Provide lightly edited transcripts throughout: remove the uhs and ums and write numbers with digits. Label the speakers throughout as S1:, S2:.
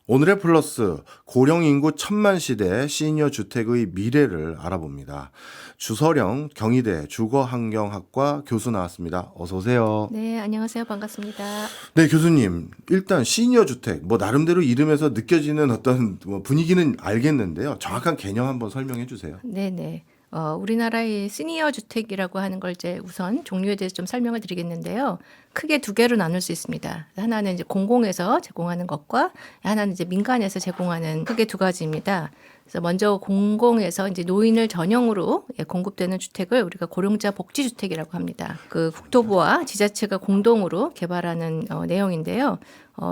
S1: 오늘의 플러스 고령 인구 1000만 시대 시니어 주택의 미래를 알아봅니다. 주서령 경희대 주거환경학과 교수 나왔습니다. 어서 오세요.
S2: 네, 안녕하세요. 반갑습니다.
S1: 네, 교수님. 일단 시니어 주택 뭐 나름대로 이름에서 느껴지는 어떤 뭐 분위기는 알겠는데요. 정확한 개념 한번 설명해 주세요.
S2: 네네. 우리나라의 시니어 주택이라고 하는 걸 이제 우선 종류에 대해서 좀 설명을 드리겠는데요. 크게 두 개로 나눌 수 있습니다. 하나는 이제 공공에서 제공하는 것과 하나는 이제 민간에서 제공하는 크게 두 가지입니다. 그래서 먼저 공공에서 이제 노인을 전용으로 공급되는 주택을 우리가 고령자 복지주택이라고 합니다. 그 국토부와 지자체가 공동으로 개발하는 내용인데요.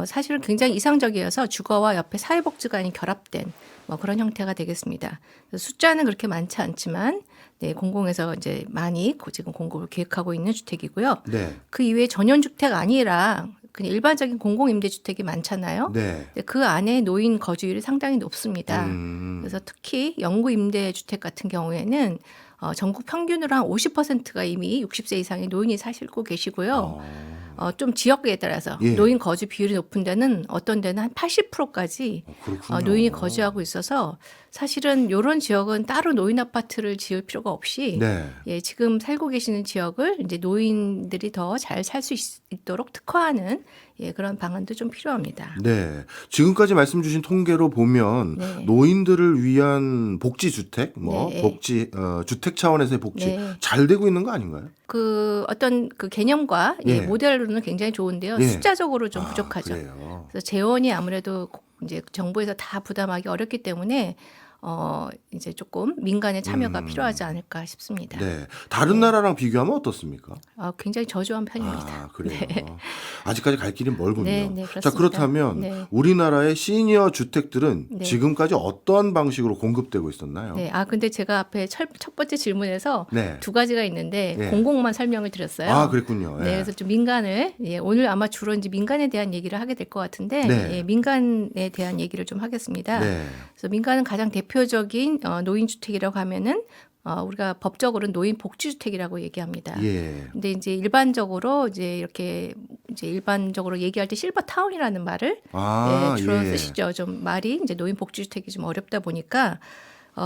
S2: 사실은 굉장히 이상적이어서 주거와 옆에 사회복지관이 결합된 뭐 그런 형태가 되겠습니다. 숫자는 그렇게 많지 않지만 네, 공공에서 이제 많이 지금 공급을 계획하고 있는 주택이고요.
S1: 네.
S2: 그 이외에 전용주택 아니라 그냥 일반적인 공공임대주택이 많잖아요.
S1: 네.
S2: 근데 그 안에 노인 거주율이 상당히 높습니다.
S1: 음.
S2: 그래서 특히 영구임대주택 같은 경우에는 전국 평균으로 한 50%가 이미 60세 이상의 노인이 사시고 계시고요. 좀 지역에 따라서
S1: 예.
S2: 노인 거주 비율이 높은 데는 어떤 데는 한 80%까지
S1: 그렇군요.
S2: 노인이 거주하고 있어서 사실은 이런 지역은 따로 노인 아파트를 지을 필요가 없이
S1: 네.
S2: 예, 지금 살고 계시는 지역을 이제 노인들이 더 잘 살 수 있도록 특화하는 예, 그런 방안도 좀 필요합니다.
S1: 네. 지금까지 말씀 주신 통계로 보면
S2: 네.
S1: 노인들을 위한 복지 주택, 뭐
S2: 네.
S1: 복지 주택 차원에서의 복지
S2: 네.
S1: 잘 되고 있는 거 아닌가요?
S2: 그 어떤 그 개념과
S1: 예.
S2: 예, 모델로는 굉장히 좋은데요.
S1: 예.
S2: 숫자적으로 좀 부족하죠.
S1: 그래요.
S2: 그래서 재원이 아무래도 이제 정부에서 다 부담하기 어렵기 때문에 이제 조금 민간의 참여가 필요하지 않을까 싶습니다.
S1: 네. 다른 나라랑 비교하면 어떻습니까?
S2: 굉장히 저조한 편입니다.
S1: 그래요.
S2: 네.
S1: 아직까지 갈 길이 멀군요.
S2: 네, 네,
S1: 자,
S2: 그렇습니다.
S1: 그렇다면
S2: 네.
S1: 우리나라의 시니어 주택들은
S2: 네.
S1: 지금까지 어떠한 방식으로 공급되고 있었나요?
S2: 네, 근데 제가 앞에 첫 번째 질문에서
S1: 네.
S2: 두 가지가 있는데
S1: 예.
S2: 공공만 설명을 드렸어요.
S1: 그랬군요.
S2: 네,
S1: 예.
S2: 그래서 좀 민간을 오늘 아마 주로 이제 민간에 대한 얘기를 하게 될 것 같은데
S1: 네.
S2: 예, 민간에 대한 얘기를 좀 하겠습니다.
S1: 네.
S2: 그래서 민간은 가장 대표적인 노인주택이라고 하면은 우리가 법적으로는 노인복지주택이라고 얘기합니다.
S1: 예.
S2: 근데 이제 일반적으로 이제 이렇게 이제 일반적으로 얘기할 때 실버타운이라는 말을 주로 쓰시죠. 좀 말이 이제 노인복지주택이 좀 어렵다 보니까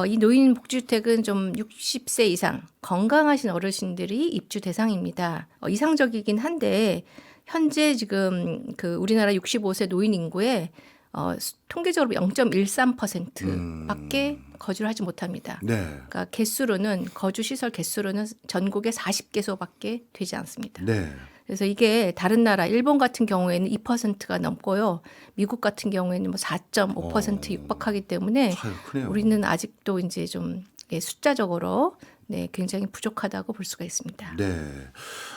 S2: 이 노인복지주택은 좀 60세 이상 건강하신 어르신들이 입주 대상입니다. 이상적이긴 한데 현재 지금 그 우리나라 65세 노인 인구의 통계적으로 0.13%밖에 거주를 하지 못합니다.
S1: 네.
S2: 그러니까 개수로는 거주 시설 개수로는 전국에 40개소밖에 되지 않습니다.
S1: 네.
S2: 그래서 이게 다른 나라 일본 같은 경우에는 2%가 넘고요. 미국 같은 경우에는 뭐 4.5% 육박하기 때문에
S1: 차이가 크네요.
S2: 우리는 아직도 이제 좀 숫자적으로 굉장히 부족하다고 볼 수가 있습니다.
S1: 네.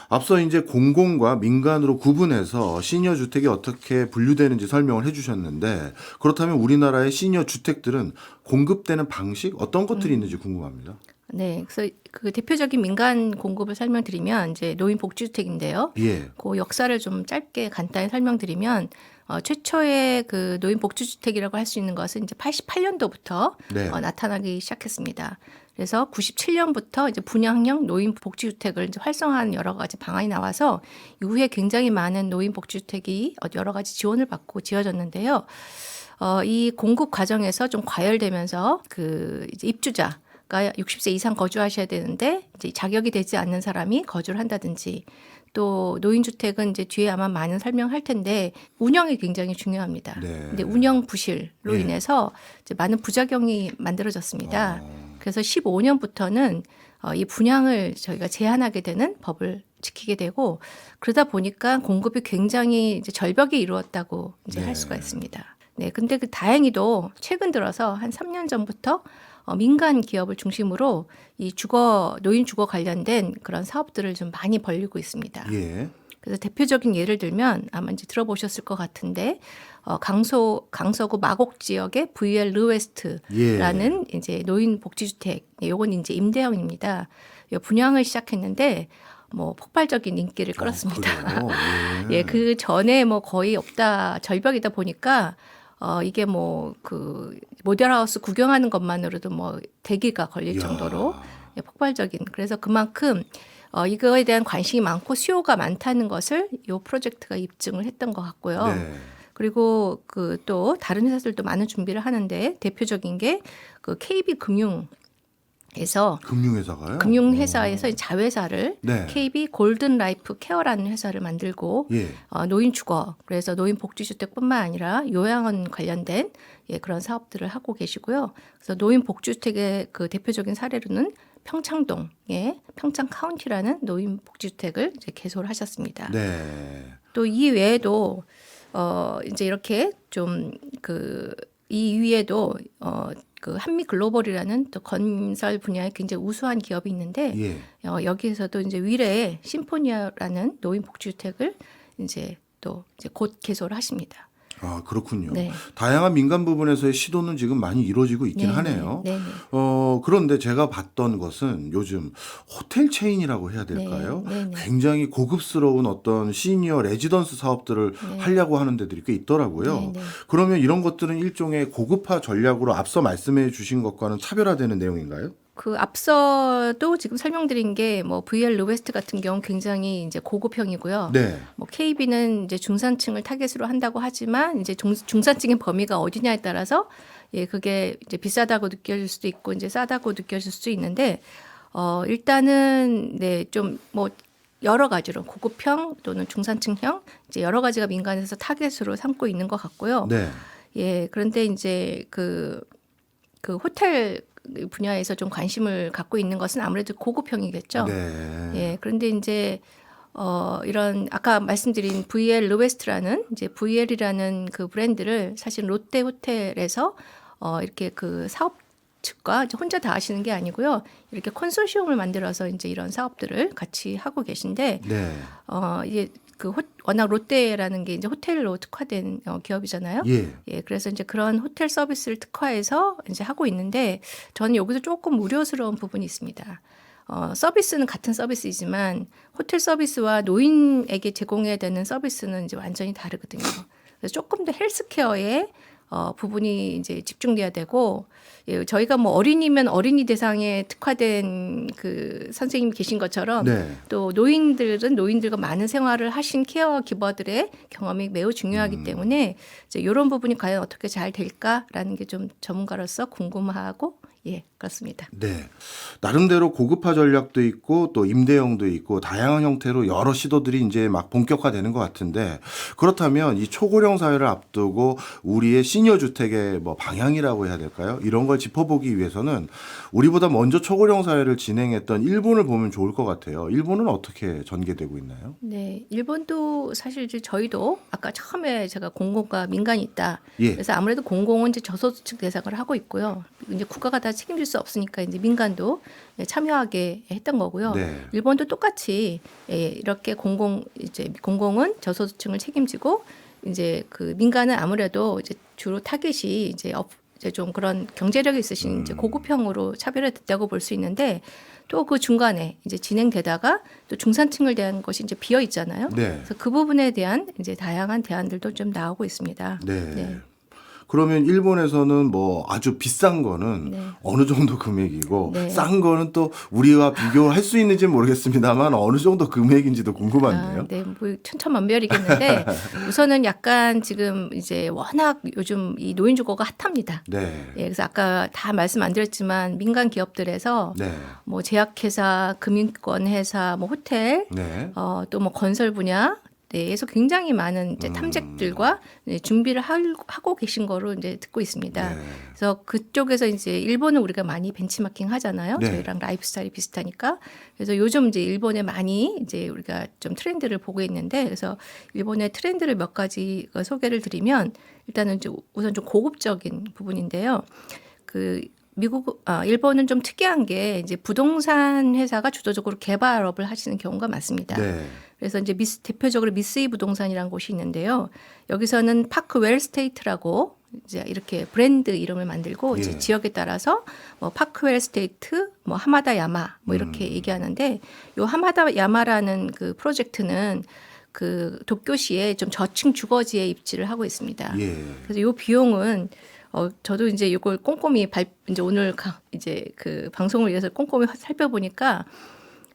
S1: 앞서 이제 공공과 민간으로 구분해서 시니어 주택이 어떻게 분류되는지 설명을 해주셨는데 그렇다면 우리나라의 시니어 주택들은 공급되는 방식 어떤 것들이 있는지 궁금합니다.
S2: 네, 그래서 그 대표적인 민간 공급을 설명드리면 이제 노인복지주택인데요.
S1: 예.
S2: 그 역사를 좀 짧게 간단히 설명드리면 최초의 그 노인복지주택이라고 할 수 있는 것은 이제 88년도부터
S1: 네.
S2: 나타나기 시작했습니다. 그래서 97년부터 이제 분양형 노인복지주택을 이제 활성화하는 여러 가지 방안이 나와서 이후에 굉장히 많은 노인복지주택이 여러 가지 지원을 받고 지어졌는데요. 이 공급 과정에서 좀 과열되면서 그 이제 입주자 가 60세 이상 거주하셔야 되는데 이제 자격이 되지 않는 사람이 거주를 한다든지 또 노인주택은 이제 뒤에 아마 많은 설명할 텐데 운영이 굉장히 중요합니다.
S1: 네.
S2: 근데 운영 부실로
S1: 예.
S2: 인해서 이제 많은 부작용이 만들어졌습니다. 그래서 15년부터는 이 분양을 저희가 제한하게 되는 법을 지키게 되고 그러다 보니까 공급이 굉장히 이제 절벽이 이루었다고 이제 할 수가 있습니다. 네, 근데 그 다행히도 최근 들어서 한 3년 전부터 민간 기업을 중심으로 이 노인 주거 관련된 그런 사업들을 좀 많이 벌리고 있습니다.
S1: 예.
S2: 그래서 대표적인 예를 들면 아마 이제 들어보셨을 것 같은데 강서구 마곡 지역의 VL 르웨스트라는 이제 노인 복지주택, 요건 이제 임대형입니다. 분양을 시작했는데 뭐 폭발적인 인기를 끌었습니다.
S1: 그래요?
S2: 예, 그 전에 뭐 거의 없다 절벽이다 보니까 이게 뭐 그 모델하우스 구경하는 것만으로도 뭐 대기가 걸릴
S1: 이야.
S2: 정도로 폭발적인. 그래서 그만큼 이거에 대한 관심이 많고 수요가 많다는 것을 이 프로젝트가 입증을 했던 것 같고요.
S1: 네.
S2: 그리고 그 또 다른 회사들도 많은 준비를 하는데 대표적인 게 그 KB금융에서
S1: 금융회사가요?
S2: 금융회사에서 자회사를
S1: 네.
S2: KB 골든 라이프 케어라는 회사를 만들고
S1: 예.
S2: 노인 주거 그래서 노인 복지주택뿐만 아니라 요양원 관련된 그런 사업들을 하고 계시고요. 그래서 노인 복지주택의 그 대표적인 사례로는 평창동의 평창 카운티라는 노인 복지주택을 이제 개소를 하셨습니다.
S1: 네.
S2: 또 이 외에도 이제 이렇게 좀 이 위에도 그 한미 글로벌이라는 또 건설 분야에 굉장히 우수한 기업이 있는데
S1: 예.
S2: 여기에서도 이제 위례 심포니아라는 노인 복지주택을 이제 또 이제 곧 개소를 하십니다.
S1: 아, 그렇군요.
S2: 네.
S1: 다양한 민간 부분에서의 시도는 지금 많이 이루어지고 있긴
S2: 네,
S1: 하네요.
S2: 네, 네.
S1: 그런데 제가 봤던 것은 요즘 호텔 체인이라고 해야 될까요?
S2: 네, 네, 네.
S1: 굉장히 고급스러운 어떤 시니어 레지던스 사업들을 하려고 하는 데들이 꽤 있더라고요.
S2: 네, 네.
S1: 그러면 이런 것들은 일종의 고급화 전략으로 앞서 말씀해 주신 것과는 차별화되는 내용인가요?
S2: 그 앞서도 지금 설명드린 게 뭐 VR 로베스트 같은 경우 굉장히 이제 고급형이고요.
S1: 네.
S2: 뭐 KB는 이제 중산층을 타겟으로 한다고 하지만 이제 중산층의 범위가 어디냐에 따라서 그게 이제 비싸다고 느껴질 수도 있고 이제 싸다고 느껴질 수도 있는데 일단은 네 좀 뭐 여러 가지로 고급형 또는 중산층형 이제 여러 가지가 민간에서 타겟으로 삼고 있는 것 같고요.
S1: 네.
S2: 그런데 이제 그 호텔 분야에서 좀 관심을 갖고 있는 것은 아무래도 고급형이겠죠.
S1: 네.
S2: 그런데 이제 이런 아까 말씀드린 VL 로베스트라는 이제 VL이라는 그 브랜드를 사실 롯데 호텔에서 이렇게 그 사업 측과 이제 혼자 다 하시는 게 아니고요. 이렇게 컨소시엄을 만들어서 이제 이런 사업들을 같이 하고 계신데
S1: 네.
S2: 이게 워낙 롯데라는 게 이제 호텔로 특화된 기업이잖아요.
S1: 예.
S2: 그래서 이제 그런 호텔 서비스를 특화해서 이제 하고 있는데 저는 여기서 조금 우려스러운 부분이 있습니다. 서비스는 같은 서비스이지만 호텔 서비스와 노인에게 제공해야 되는 서비스는 이제 완전히 다르거든요. 그래서 조금 더 헬스케어에 부분이 이제 집중돼야 되고 저희가 뭐 어린이면 어린이 대상에 특화된 그 선생님이 계신 것처럼
S1: 네.
S2: 또 노인들은 노인들과 많은 생활을 하신 케어 기버들의 경험이 매우 중요하기 때문에 이제 이런 부분이 과연 어떻게 잘 될까라는 게 좀 전문가로서 궁금하고 그렇습니다.
S1: 네. 나름대로 고급화 전략도 있고 또 임대형도 있고 다양한 형태로 여러 시도들이 이제 막 본격화되는 것 같은데 그렇다면 이 초고령 사회를 앞두고 우리의 시니어 주택의 뭐 방향이라고 해야 될까요? 이런 걸 짚어보기 위해서는 우리보다 먼저 초고령 사회를 진행했던 일본을 보면 좋을 것 같아요. 일본은 어떻게 전개되고 있나요?
S2: 네, 일본도 사실 이제 저희도 아까 처음에 제가 공공과 민간이 있다.
S1: 예.
S2: 그래서 아무래도 공공은 이제 저소득층 대상을 하고 있고요. 이제 국가가 다 책임질 수 없으니까 이제 민간도 참여하게 했던 거고요.
S1: 네.
S2: 일본도 똑같이 이렇게 공공은 저소득층을 책임지고 이제 그 민간은 아무래도 이제 주로 타겟이 이제 좀 그런 경제력이 있으신 이제 고급형으로 차별화됐다고 볼 수 있는데 또 그 중간에 이제 진행되다가 또 중산층을 대한 것이 이제 비어 있잖아요.
S1: 네.
S2: 그래서 그 부분에 대한 이제 다양한 대안들도 좀 나오고 있습니다.
S1: 네. 그러면 일본에서는 뭐 아주 비싼 거는
S2: 네.
S1: 어느 정도 금액이고
S2: 네.
S1: 싼 거는 또 우리와 비교할 수 있는지 모르겠습니다만 어느 정도 금액인지도 궁금한데요.
S2: 네, 뭐 천차만별이겠는데 우선은 약간 지금 이제 워낙 요즘 이 노인 주거가 핫합니다.
S1: 네.
S2: 그래서 아까 다 말씀 안 드렸지만 민간 기업들에서
S1: 네.
S2: 뭐 제약회사, 금융권 회사, 뭐 호텔,
S1: 네.
S2: 또 뭐 건설 분야. 에서 굉장히 많은 이제 탐색들과 준비를 하고 계신 거로 이제 듣고 있습니다.
S1: 네.
S2: 그래서 그쪽에서 이제 일본은 우리가 많이 벤치마킹 하잖아요.
S1: 네.
S2: 저희랑 라이프 스타일이 비슷하니까. 그래서 요즘 이제 일본에 많이 이제 우리가 좀 트렌드를 보고 있는데 그래서 일본의 트렌드를 몇 가지 소개를 드리면 일단은 이제 우선 좀 고급적인 부분인데요. 일본은 좀 특이한 게 이제 부동산 회사가 주도적으로 개발업을 하시는 경우가 많습니다.
S1: 네.
S2: 그래서 이제 대표적으로 미쓰이 부동산이라는 곳이 있는데요. 여기서는 파크 웰스테이트라고 이제 이렇게 브랜드 이름을 만들고 이제 지역에 따라서 뭐 파크 웰스테이트, 뭐 하마다 야마 뭐 이렇게 얘기하는데 요 하마다 야마라는 그 프로젝트는 그 도쿄시에 좀 저층 주거지에 입지를 하고 있습니다. 그래서 요 비용은 저도 이제 이걸 꼼꼼히 이제 오늘 이제 그 방송을 위해서 꼼꼼히 살펴보니까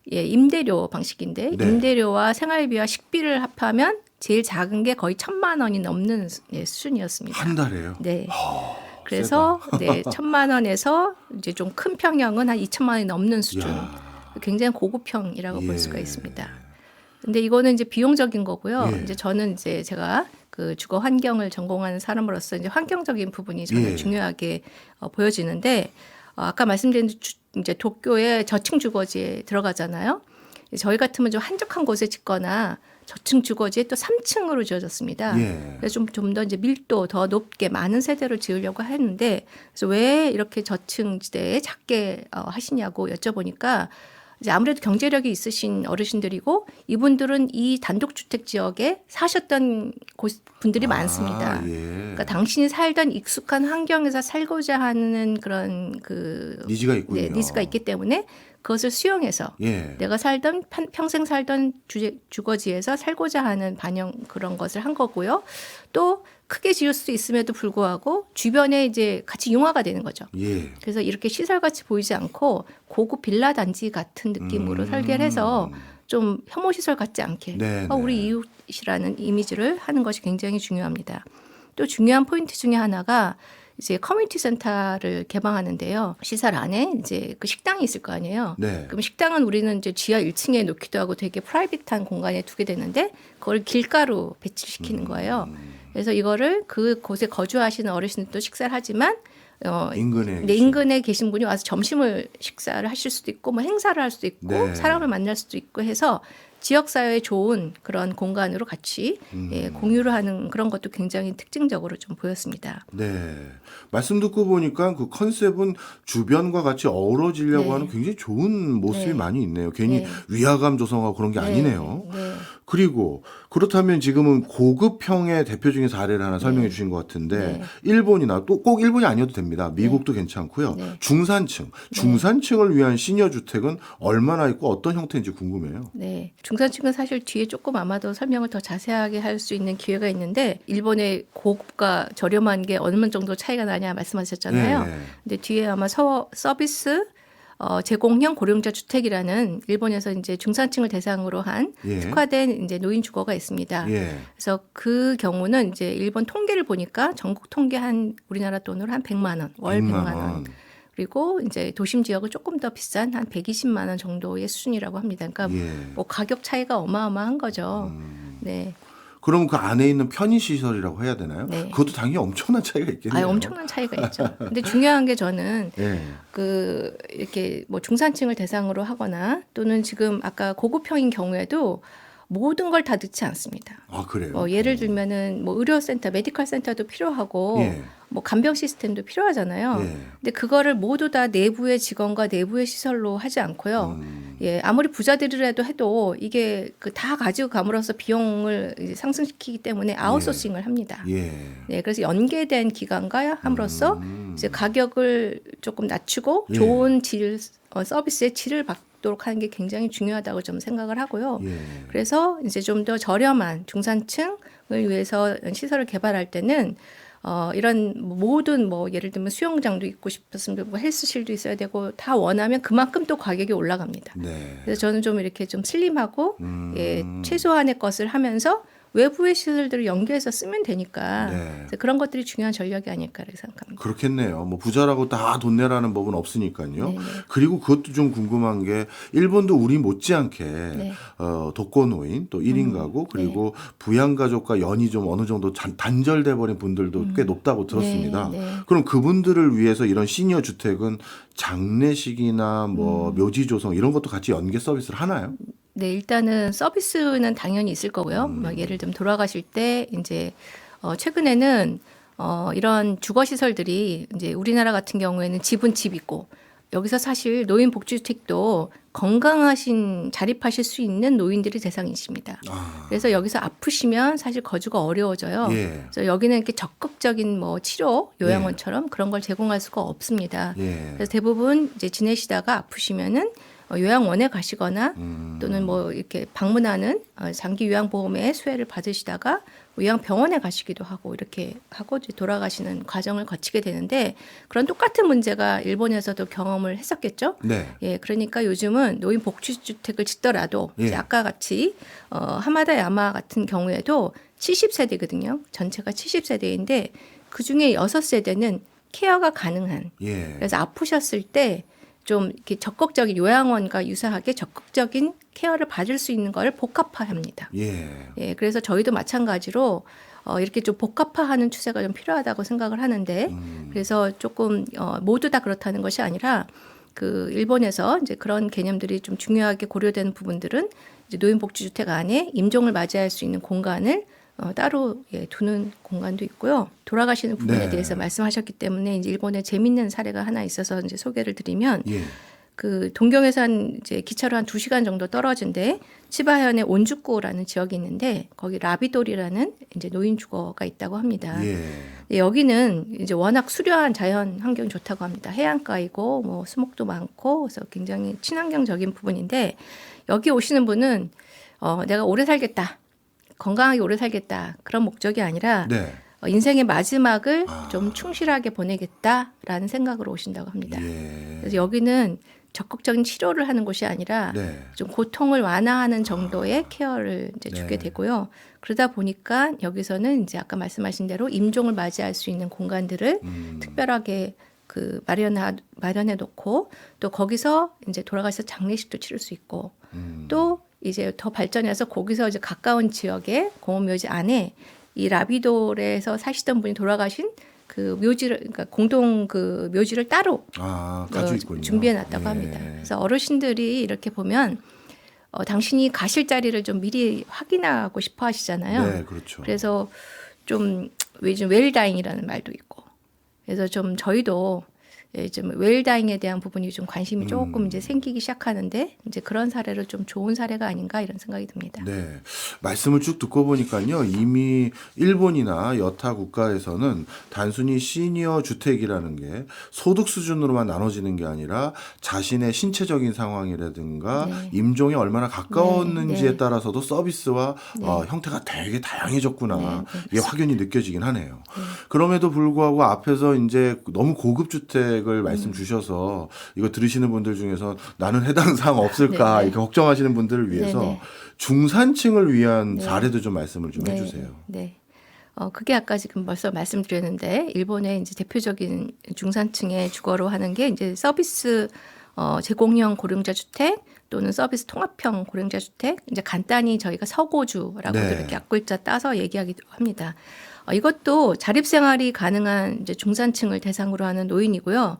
S2: 임대료 방식인데 임대료와 생활비와 식비를 합하면 제일 작은 게 거의 1,000만 원이 넘는 수준이었습니다.
S1: 한 달에요?
S2: 네. 그래서 네, 1,000만 원에서 이제 좀 큰 평형은 한 2,000만 원이 넘는 수준. 굉장히 고급형이라고 볼 수가 있습니다. 근데 이거는 이제 비용적인 거고요. 이제 저는 이제 제가 그 주거 환경을 전공하는 사람으로서 이제 환경적인 부분이 저는 중요하게 보여지는데 아까 말씀드린 이제 도쿄의 저층 주거지에 들어가잖아요. 저희 같으면 좀 한적한 곳에 짓거나 저층 주거지에 또 3층으로 지어졌습니다. 그래서 좀 더 이제 밀도 더 높게 많은 세대로 지으려고 했는데 그래서 왜 이렇게 저층 지대에 작게 하시냐고 여쭤보니까 이제 아무래도 경제력이 있으신 어르신들이고 이분들은 이 단독주택 지역에 사셨던 분들이 많습니다. 그러니까 당신이 살던 익숙한 환경에서 살고자 하는 그런 그
S1: 니즈가 있군요.
S2: 네, 니즈가 있기 때문에 그것을 수용해서 내가 살던 평생 살던 주거지에서 살고자 하는 반영 그런 것을 한 거고요. 또 크게 지을 수 있음에도 불구하고 주변에 이제 같이 융화가 되는 거죠. 그래서 이렇게 시설같이 보이지 않고 고급 빌라 단지 같은 느낌으로 설계를 해서 좀 혐오 시설 같지 않게 우리 이웃이라는 이미지를 하는 것이 굉장히 중요합니다. 또 중요한 포인트 중에 하나가 이제 커뮤니티 센터를 개방하는데요. 시설 안에 이제 그 식당이 있을 거 아니에요. 그럼 식당은 우리는 이제 지하 1층에 놓기도 하고 되게 프라이빗한 공간에 두게 되는데 그걸 길가로 배치시키는 거예요. 그래서 이거를 그곳에 거주하시는 어르신들도 식사를 하지만 인근에 계신 분이 와서 점심을 식사를 하실 수도 있고 뭐 행사를 할 수도 있고 사람을 만날 수도 있고 해서 지역사회에 좋은 그런 공간으로 같이 공유를 하는 그런 것도 굉장히 특징적으로 좀 보였습니다.
S1: 네. 말씀 듣고 보니까 그 컨셉은 주변과 같이 어우러지려고 하는 굉장히 좋은 모습이 많이 있네요. 괜히 위화감 조성하고 그런 게 아니네요. 그리고 그렇다면 지금은 고급형의 대표적인 사례를 하나 설명해 주신 것 같은데 일본이나 또 꼭 일본이 아니어도 됩니다. 미국도 괜찮고요. 중산층을 위한 시니어 주택은 얼마나 있고 어떤 형태인지 궁금해요.
S2: 네. 중산층은 사실 뒤에 조금 아마도 설명을 더 자세하게 할 수 있는 기회가 있는데 일본의 고급과 저렴한 게 어느 정도 차이가 나냐 말씀하셨잖아요. 근데 뒤에 아마 서비스 제공형 고령자 주택이라는 일본에서 이제 중산층을 대상으로 한 특화된 이제 노인 주거가 있습니다. 그래서 그 경우는 이제 일본 통계를 보니까 전국 통계 한 우리나라 돈으로 한 100만 원, 월 100만 원. 그리고 이제 도심 지역은 조금 더 비싼 한 120만 원 정도의 수준이라고 합니다. 그러니까 뭐 가격 차이가 어마어마한 거죠. 네.
S1: 그럼 그 안에 있는 편의시설이라고 해야 되나요? 그것도 당연히 엄청난 차이가 있겠네요.
S2: 엄청난 차이가 있죠. 근데 중요한 게 저는 그 이렇게 뭐 중산층을 대상으로 하거나 또는 지금 아까 고급형인 경우에도 모든 걸 다 넣지 않습니다.
S1: 아, 그래요?
S2: 예를 들면은 뭐 의료센터, 메디컬 센터도 필요하고 뭐 간병 시스템도 필요하잖아요. 근데 그거를 모두 다 내부의 직원과 내부의 시설로 하지 않고요. 아무리 부자들이라도 해도 이게 그 다 가지고 감으로써 비용을 이제 상승시키기 때문에 아웃소싱을 합니다. 네, 그래서 연계된 기관과 함으로써 이제 가격을 조금 낮추고 좋은 서비스의 질을 받도록 하는 게 굉장히 중요하다고 좀 생각을 하고요. 그래서 이제 좀 더 저렴한 중산층을 위해서 시설을 개발할 때는 이런 모든 뭐 예를 들면 수영장도 있고 싶었으면 뭐 헬스실도 있어야 되고 다 원하면 그만큼 또 가격이 올라갑니다. 그래서 저는 좀 이렇게 좀 슬림하고 최소한의 것을 하면서 외부의 시설들을 연계해서 쓰면 되니까 그래서 그런 것들이 중요한 전략이 아닐까 이렇게 생각합니다.
S1: 그렇겠네요. 뭐 부자라고 다 돈 내라는 법은 없으니까요. 그리고 그것도 좀 궁금한 게 일본도 우리 못지않게 독거노인 또 1인 가구 그리고 부양가족과 연이 좀 어느 정도 단절돼 버린 분들도 꽤 높다고 들었습니다. 그럼 그분들을 위해서 이런 시니어 주택은 장례식이나 뭐 묘지 조성 이런 것도 같이 연계 서비스를 하나요?
S2: 네, 일단은 서비스는 당연히 있을 거고요. 막 예를 들면 돌아가실 때 이제 최근에는 이런 주거 시설들이 이제 우리나라 같은 경우에는 집은 집이고 여기서 사실 노인 복지주택도 건강하신 자립하실 수 있는 노인들이 대상이십니다. 그래서 여기서 아프시면 사실 거주가 어려워져요. 그래서 여기는 이렇게 적극적인 뭐 치료 요양원처럼 그런 걸 제공할 수가 없습니다. 그래서 대부분 이제 지내시다가 아프시면은 요양원에 가시거나 또는 뭐 이렇게 방문하는 장기 요양보험의 수혜를 받으시다가 요양병원에 가시기도 하고 이렇게 하고 이제 돌아가시는 과정을 거치게 되는데 그런 똑같은 문제가 일본에서도 경험을 했었겠죠.
S1: 네.
S2: 예, 그러니까 요즘은 노인 복지주택을 짓더라도
S1: 예.
S2: 이제 아까 같이 하마다 야마 같은 경우에도 70세대거든요. 전체가 70세대인데 그 중에 6세대는 케어가 가능한.
S1: 예.
S2: 그래서 아프셨을 때 좀 이렇게 적극적인 요양원과 유사하게 적극적인 케어를 받을 수 있는 걸 복합화합니다.
S1: 예.
S2: 예, 그래서 저희도 마찬가지로 이렇게 좀 복합화하는 추세가 좀 필요하다고 생각을 하는데 그래서 조금 모두 다 그렇다는 것이 아니라 그 일본에서 이제 그런 개념들이 좀 중요하게 고려되는 부분들은 이제 노인복지주택 안에 임종을 맞이할 수 있는 공간을 따로 두는 공간도 있고요. 돌아가시는 부분에
S1: 네.
S2: 대해서 말씀하셨기 때문에 이제 일본에 재밌는 사례가 하나 있어서 이제 소개를 드리면
S1: 예.
S2: 그 동경에서 한 이제 기차로 한 2시간 정도 떨어진데 치바현의 온주쿠라는 지역이 있는데 거기 라비돌이라는 이제 노인 주거가 있다고 합니다.
S1: 예.
S2: 여기는 이제 워낙 수려한 자연 환경이 좋다고 합니다. 해안가이고 뭐 수목도 많고 그래서 굉장히 친환경적인 부분인데 여기 오시는 분은 내가 오래 살겠다. 건강하게 오래 살겠다. 그런 목적이 아니라
S1: 네.
S2: 인생의 마지막을 좀 충실하게 보내겠다라는 생각으로 오신다고 합니다.
S1: 예.
S2: 그래서 여기는 적극적인 치료를 하는 곳이 아니라
S1: 네.
S2: 좀 고통을 완화하는 정도의 케어를 이제
S1: 네.
S2: 주게 되고요. 그러다 보니까 여기서는 이제 아까 말씀하신 대로 임종을 맞이할 수 있는 공간들을 특별하게 그 마련해 놓고 또 거기서 이제 돌아가셔서 장례식도 치를 수 있고 또 이제 더 발전해서 거기서 이제 가까운 지역의 공원묘지 안에 이 라비돌에서 사시던 분이 돌아가신 그 묘지를 그러니까 공동 그 묘지를 따로
S1: 가지고 있군요.
S2: 준비해 놨다고
S1: 예.
S2: 합니다. 그래서 어르신들이 이렇게 보면 당신이 가실 자리를 좀 미리 확인하고 싶어 하시잖아요.
S1: 네, 그렇죠.
S2: 그래서 좀 요즘 웰다잉이라는 말도 있고 그래서 좀 저희도 좀 웰다잉에 대한 부분이 좀 관심이 조금 이제 생기기 시작하는데 이제 그런 사례를 좀 좋은 사례가 아닌가 이런 생각이 듭니다.
S1: 네. 말씀을 쭉 듣고 보니까요. 이미 일본이나 여타 국가에서는 단순히 시니어 주택이라는 게 소득 수준으로만 나눠지는 게 아니라 자신의 신체적인 상황이라든가
S2: 네.
S1: 임종에 얼마나 가까웠는지에
S2: 네.
S1: 따라서도 서비스와
S2: 네.
S1: 형태가 되게 다양해졌구나.
S2: 네, 네,
S1: 이게 확연히 느껴지긴 하네요. 그럼에도 불구하고 앞에서 이제 너무 고급 주택을 말씀 주셔서 이거 들으시는 분들 중에서 나는 해당 사항 없을까
S2: 네.
S1: 이렇게 걱정하시는 분들을 위해서
S2: 네, 네.
S1: 중산층을 위한
S2: 네.
S1: 사례도 좀 말씀을 좀
S2: 네,
S1: 해주세요.
S2: 네. 그게 아까 지금 벌써 말씀드렸는데 일본의 이제 대표적인 중산층의 주거로 하는 게 이제 서비스 제공형 고령자 주택 또는 서비스 통합형 고령자 주택 이제 간단히 저희가 서고주라고도
S1: 네.
S2: 이렇게 앞글자 따서 얘기하기도 합니다. 이것도 자립생활이 가능한 이제 중산층을 대상으로 하는 노인이고요.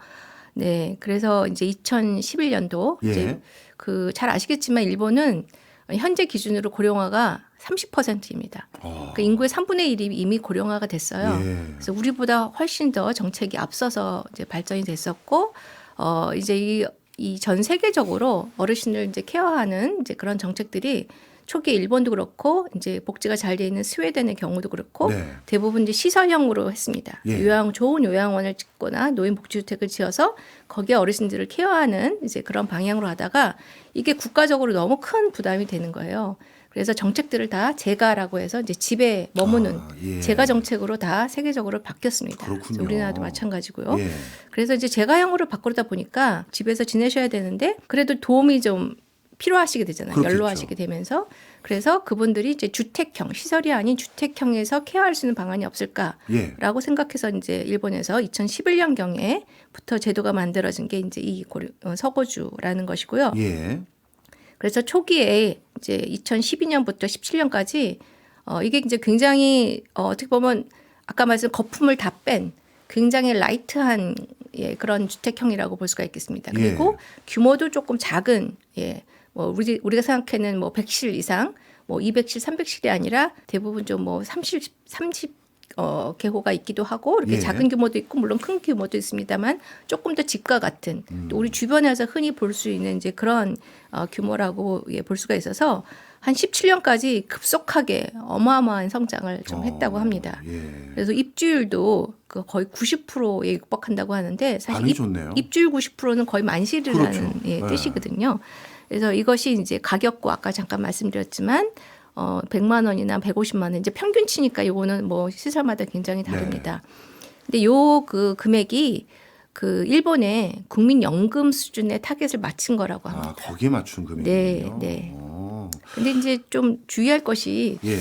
S2: 네, 그래서 이제 2011년도
S1: 예.
S2: 이제 그 잘 아시겠지만 일본은 현재 기준으로 고령화가 30%입니다. 그러니까 인구의 3분의 1이 이미 고령화가 됐어요.
S1: 예.
S2: 그래서 우리보다 훨씬 더 정책이 앞서서 이제 발전이 됐었고, 이제 이 전 세계적으로 어르신을 이제 케어하는 이제 그런 정책들이 초기에 일본도 그렇고 이제 복지가 잘 돼 있는 스웨덴의 경우도 그렇고
S1: 네.
S2: 대부분 이제 시설형으로 했습니다.
S1: 예.
S2: 좋은 요양원을 짓거나 노인 복지주택을 지어서 거기에 어르신들을 케어하는 이제 그런 방향으로 하다가 이게 국가적으로 너무 큰 부담이 되는 거예요. 그래서 정책들을 다 재가라고 해서 이제 집에 머무는
S1: 예.
S2: 재가 정책으로 다 세계적으로 바뀌었습니다.
S1: 그렇군요.
S2: 그래서 우리나라도 마찬가지고요.
S1: 예.
S2: 그래서 이제 재가형으로 바꾸다 보니까 집에서 지내셔야 되는데 그래도 도움이 좀 필요하시게 되잖아요.
S1: 그렇겠죠.
S2: 연로하시게 되면서. 그래서 그분들이 이제 주택형, 시설이 아닌 주택형에서 케어할 수 있는 방안이 없을까라고
S1: 예.
S2: 생각해서 이제 일본에서 2011년경에부터 제도가 만들어진 게 이제 이 서고주라는 것이고요.
S1: 예.
S2: 그래서 초기에 이제 2012년부터 17년까지 이게 이제 굉장히 어떻게 보면 아까 말씀 거품을 다 뺀 굉장히 라이트한 그런 주택형이라고 볼 수가 있겠습니다. 그리고 규모도 조금 작은 뭐 우리가 생각하는 뭐 100실 이상, 뭐 200실, 300실이 아니라 대부분 좀 뭐 30 개호가 있기도 하고 이렇게
S1: 예.
S2: 작은 규모도 있고 물론 큰 규모도 있습니다만 조금 더 집과 같은 또 우리 주변에서 흔히 볼 수 있는 이제 그런 규모라고 볼 수가 있어서 한 17년까지 급속하게 어마어마한 성장을 좀 했다고 합니다.
S1: 예.
S2: 그래서 입주율도 그 거의 90%에 육박한다고 하는데 사실
S1: 반응이 좋네요.
S2: 입주율 90%는 거의 만실이라는
S1: 그렇죠.
S2: 예,
S1: 네.
S2: 뜻이거든요. 그래서 이것이 이제 가격고 아까 잠깐 말씀드렸지만 100만 원이나 150만 원 이제 평균치니까 이거는 뭐 시설마다 굉장히 다릅니다. 근데 요 그 금액이 그 일본의 국민연금 수준의 타겟을 맞춘 거라고 합니다.
S1: 아, 거기에 맞춘 금액이군요.
S2: 네. 근데 이제 좀 주의할 것이
S1: 예.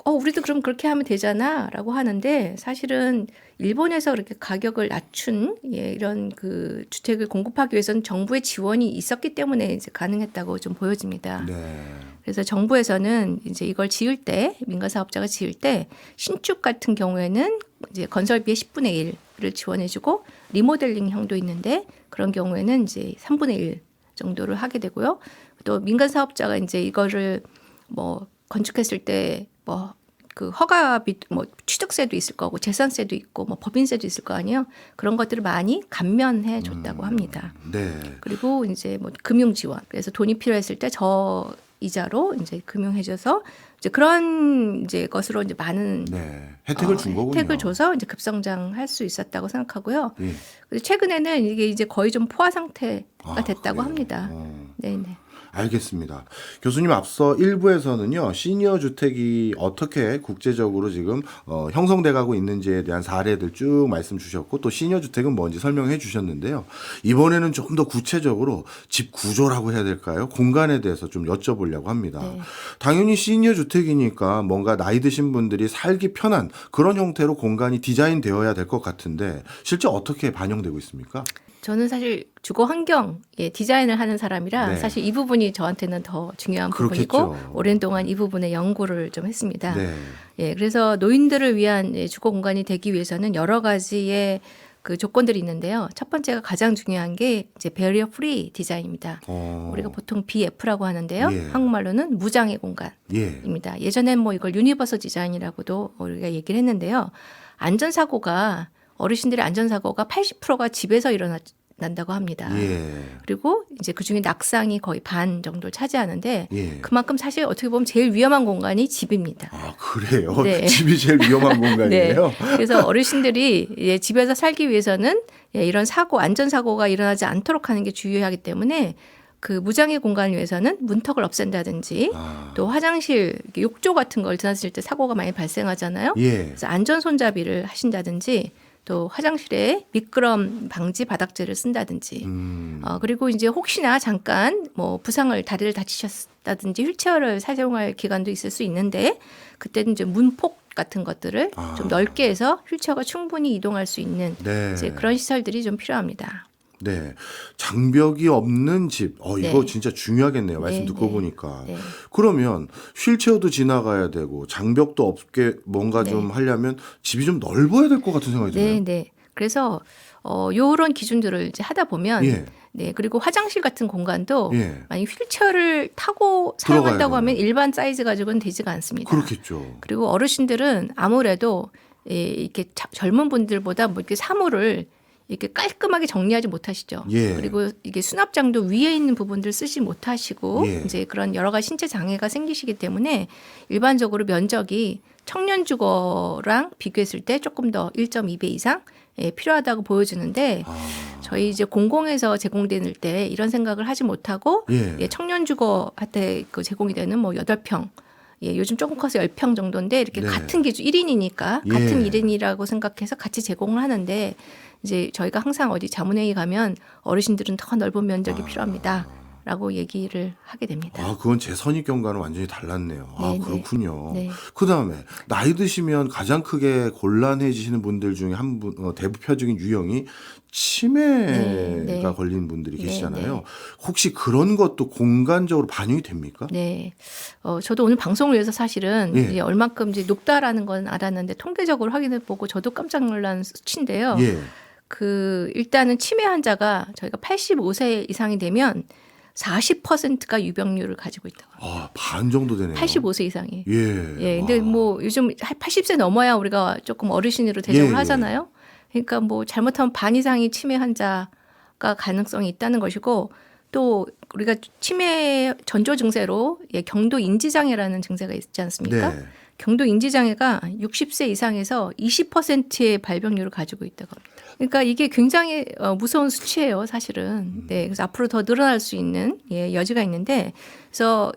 S2: 우리도 그럼 그렇게 하면 되잖아라고 하는데 사실은 일본에서 그렇게 가격을 낮춘 이런 그 주택을 공급하기 위해서는 정부의 지원이 있었기 때문에 이제 가능했다고 좀 보여집니다.
S1: 네.
S2: 그래서 정부에서는 이제 이걸 지을 때 민간 사업자가 지을 때 신축 같은 경우에는 이제 건설비의 10분의 1을 지원해주고 리모델링형도 있는데 그런 경우에는 이제 3분의 1 정도를 하게 되고요. 또 민간 사업자가 이제 이거를 뭐 건축했을 때 뭐 그 허가비 뭐 취득세도 있을 거고 재산세도 있고 뭐 법인세도 있을 거 아니에요. 그런 것들을 많이 감면해 줬다고 합니다.
S1: 네.
S2: 그리고 이제 뭐 금융 지원. 그래서 돈이 필요했을 때 저 이자로 이제 금융해줘서 이제 그런 이제 것으로 이제 많은
S1: 네. 혜택을 준 거군요.
S2: 혜택을 줘서 이제 급성장할 수 있었다고 생각하고요.
S1: 예.
S2: 그래서 최근에는 이게 이제 거의 좀 포화 상태가 됐다고
S1: 그래요?
S2: 합니다. 네네.
S1: 알겠습니다. 교수님 앞서 1부에서는요. 시니어 주택이 어떻게 국제적으로 지금 형성돼 가고 있는지에 대한 사례들 쭉 말씀 주셨고 또 시니어 주택은 뭔지 설명해 주셨는데요. 이번에는 조금 더 구체적으로 집 구조라고 해야 될까요? 공간에 대해서 좀 여쭤보려고 합니다.
S2: 네.
S1: 당연히 시니어 주택이니까 뭔가 나이 드신 분들이 살기 편한 그런 형태로 공간이 디자인되어야 될 것 같은데 실제 어떻게 반영되고 있습니까?
S2: 저는 사실 주거 환경 디자인을 하는 사람이라
S1: 네.
S2: 사실 이 부분이 저한테는 더 중요한 부분이고
S1: 그렇겠죠.
S2: 오랜 동안 이 부분에 연구를 좀 했습니다.
S1: 네.
S2: 예, 그래서 노인들을 위한 주거 공간이 되기 위해서는 여러 가지의 그 조건들이 있는데요. 첫 번째가 가장 중요한 게 이제 베리어 프리 디자인입니다. 우리가 보통 BF라고 하는데요.
S1: 예.
S2: 한국말로는 무장애 공간입니다.
S1: 예.
S2: 예전엔 뭐 이걸 유니버설 디자인이라고도 우리가 얘기를 했는데요. 안전사고가 어르신들의 안전사고가 80%가 집에서 일어난다고 합니다.
S1: 예.
S2: 그리고 이제 그중에 낙상이 거의 반 정도를 차지하는데
S1: 예.
S2: 그만큼 사실 어떻게 보면 제일 위험한 공간이 집입니다.
S1: 아, 그래요?
S2: 네.
S1: 집이 제일 위험한 공간이에요?
S2: 그래서 어르신들이 집에서 살기 위해서는 이런 사고, 안전사고가 일어나지 않도록 하는 게 중요하기 때문에 그 무장애 공간을 위해서는 문턱을 없앤다든지 또 화장실, 욕조 같은 걸 지났을 때 사고가 많이 발생하잖아요.
S1: 예.
S2: 그래서 안전 손잡이를 하신다든지 또 화장실에 미끄럼 방지 바닥재를 쓴다든지 그리고 이제 혹시나 잠깐 뭐 부상을 다리를 다치셨다든지 휠체어를 사용할 기간도 있을 수 있는데 그때는 이제 문폭 같은 것들을 좀 넓게 해서 휠체어가 충분히 이동할 수 있는
S1: 네.
S2: 이제 그런 시설들이 좀 필요합니다.
S1: 네. 장벽이 없는 집. 이거
S2: 네.
S1: 진짜 중요하겠네요. 말씀
S2: 네,
S1: 듣고
S2: 네.
S1: 보니까.
S2: 네.
S1: 그러면 휠체어도 지나가야 되고 장벽도 없게 뭔가
S2: 네.
S1: 좀 하려면 집이 좀 넓어야 될 것 같은 생각이 드네요.
S2: 네, 네. 그래서 요런 기준들을 이제 하다 보면
S1: 예.
S2: 네, 그리고 화장실 같은 공간도
S1: 예.
S2: 만약 휠체어를 타고 사용한다고
S1: 들어가야
S2: 하면
S1: 되나요?
S2: 일반 사이즈 가지고는 되지가 않습니다.
S1: 그렇겠죠.
S2: 그리고 어르신들은 아무래도 이렇게 젊은 분들보다 뭐 이렇게 사물을 이렇게 깔끔하게 정리하지 못하시죠.
S1: 예.
S2: 그리고 이게 수납장도 위에 있는 부분들 쓰지 못하시고
S1: 예.
S2: 이제 그런 여러 가지 신체 장애가 생기시기 때문에 일반적으로 면적이 청년 주거랑 비교했을 때 조금 더 1.2배 이상 필요하다고 보여지는데 저희 이제 공공에서 제공될 때 이런 생각을 하지 못하고
S1: 예.
S2: 청년 주거한테 그 제공이 되는 뭐 8평 요즘 조금 커서 10평 정도인데 이렇게
S1: 네.
S2: 같은 기준 1인이니까
S1: 예.
S2: 같은 1인이라고 생각해서 같이 제공을 하는데 이제 저희가 항상 어디 자문회의 가면 어르신들은 더 넓은 면적이 필요합니다. 라고 얘기를 하게 됩니다.
S1: 그건 제 선입견과는 완전히 달랐네요.
S2: 네,
S1: 그렇군요.
S2: 네.
S1: 그다음에 나이 드시면 가장 크게 곤란해지시는 분들 중에 한 분, 대표적인 유형이 치매가
S2: 네.
S1: 걸린 분들이
S2: 네,
S1: 계시잖아요.
S2: 네.
S1: 혹시 그런 것도 공간적으로 반영이 됩니까?
S2: 네. 저도 오늘 방송을 위해서 사실은
S1: 예.
S2: 이제 얼마큼 이제 높다라는 건 알았는데 통계적으로 확인해 보고 저도 깜짝 놀란 수치인데요.
S1: 예.
S2: 일단은 치매 환자가 저희가 85세 이상이 되면 40%가 유병률을 가지고 있다고.
S1: 반 정도 되네요.
S2: 85세 이상이.
S1: 예.
S2: 근데 뭐 요즘 80세 넘어야 우리가 조금 어르신으로 대접을
S1: 예.
S2: 하잖아요. 그러니까 뭐 잘못하면 반 이상이 치매 환자가 가능성이 있다는 것이고 또 우리가 치매 전조 증세로 경도 인지장애라는 증세가 있지 않습니까?
S1: 네.
S2: 경도 인지장애가 60세 이상에서 20%의 발병률을 가지고 있다고 합니다. 그러니까 이게 굉장히 무서운 수치예요, 사실은. 네, 그래서 앞으로 더 늘어날 수 있는 여지가 있는데, 그래서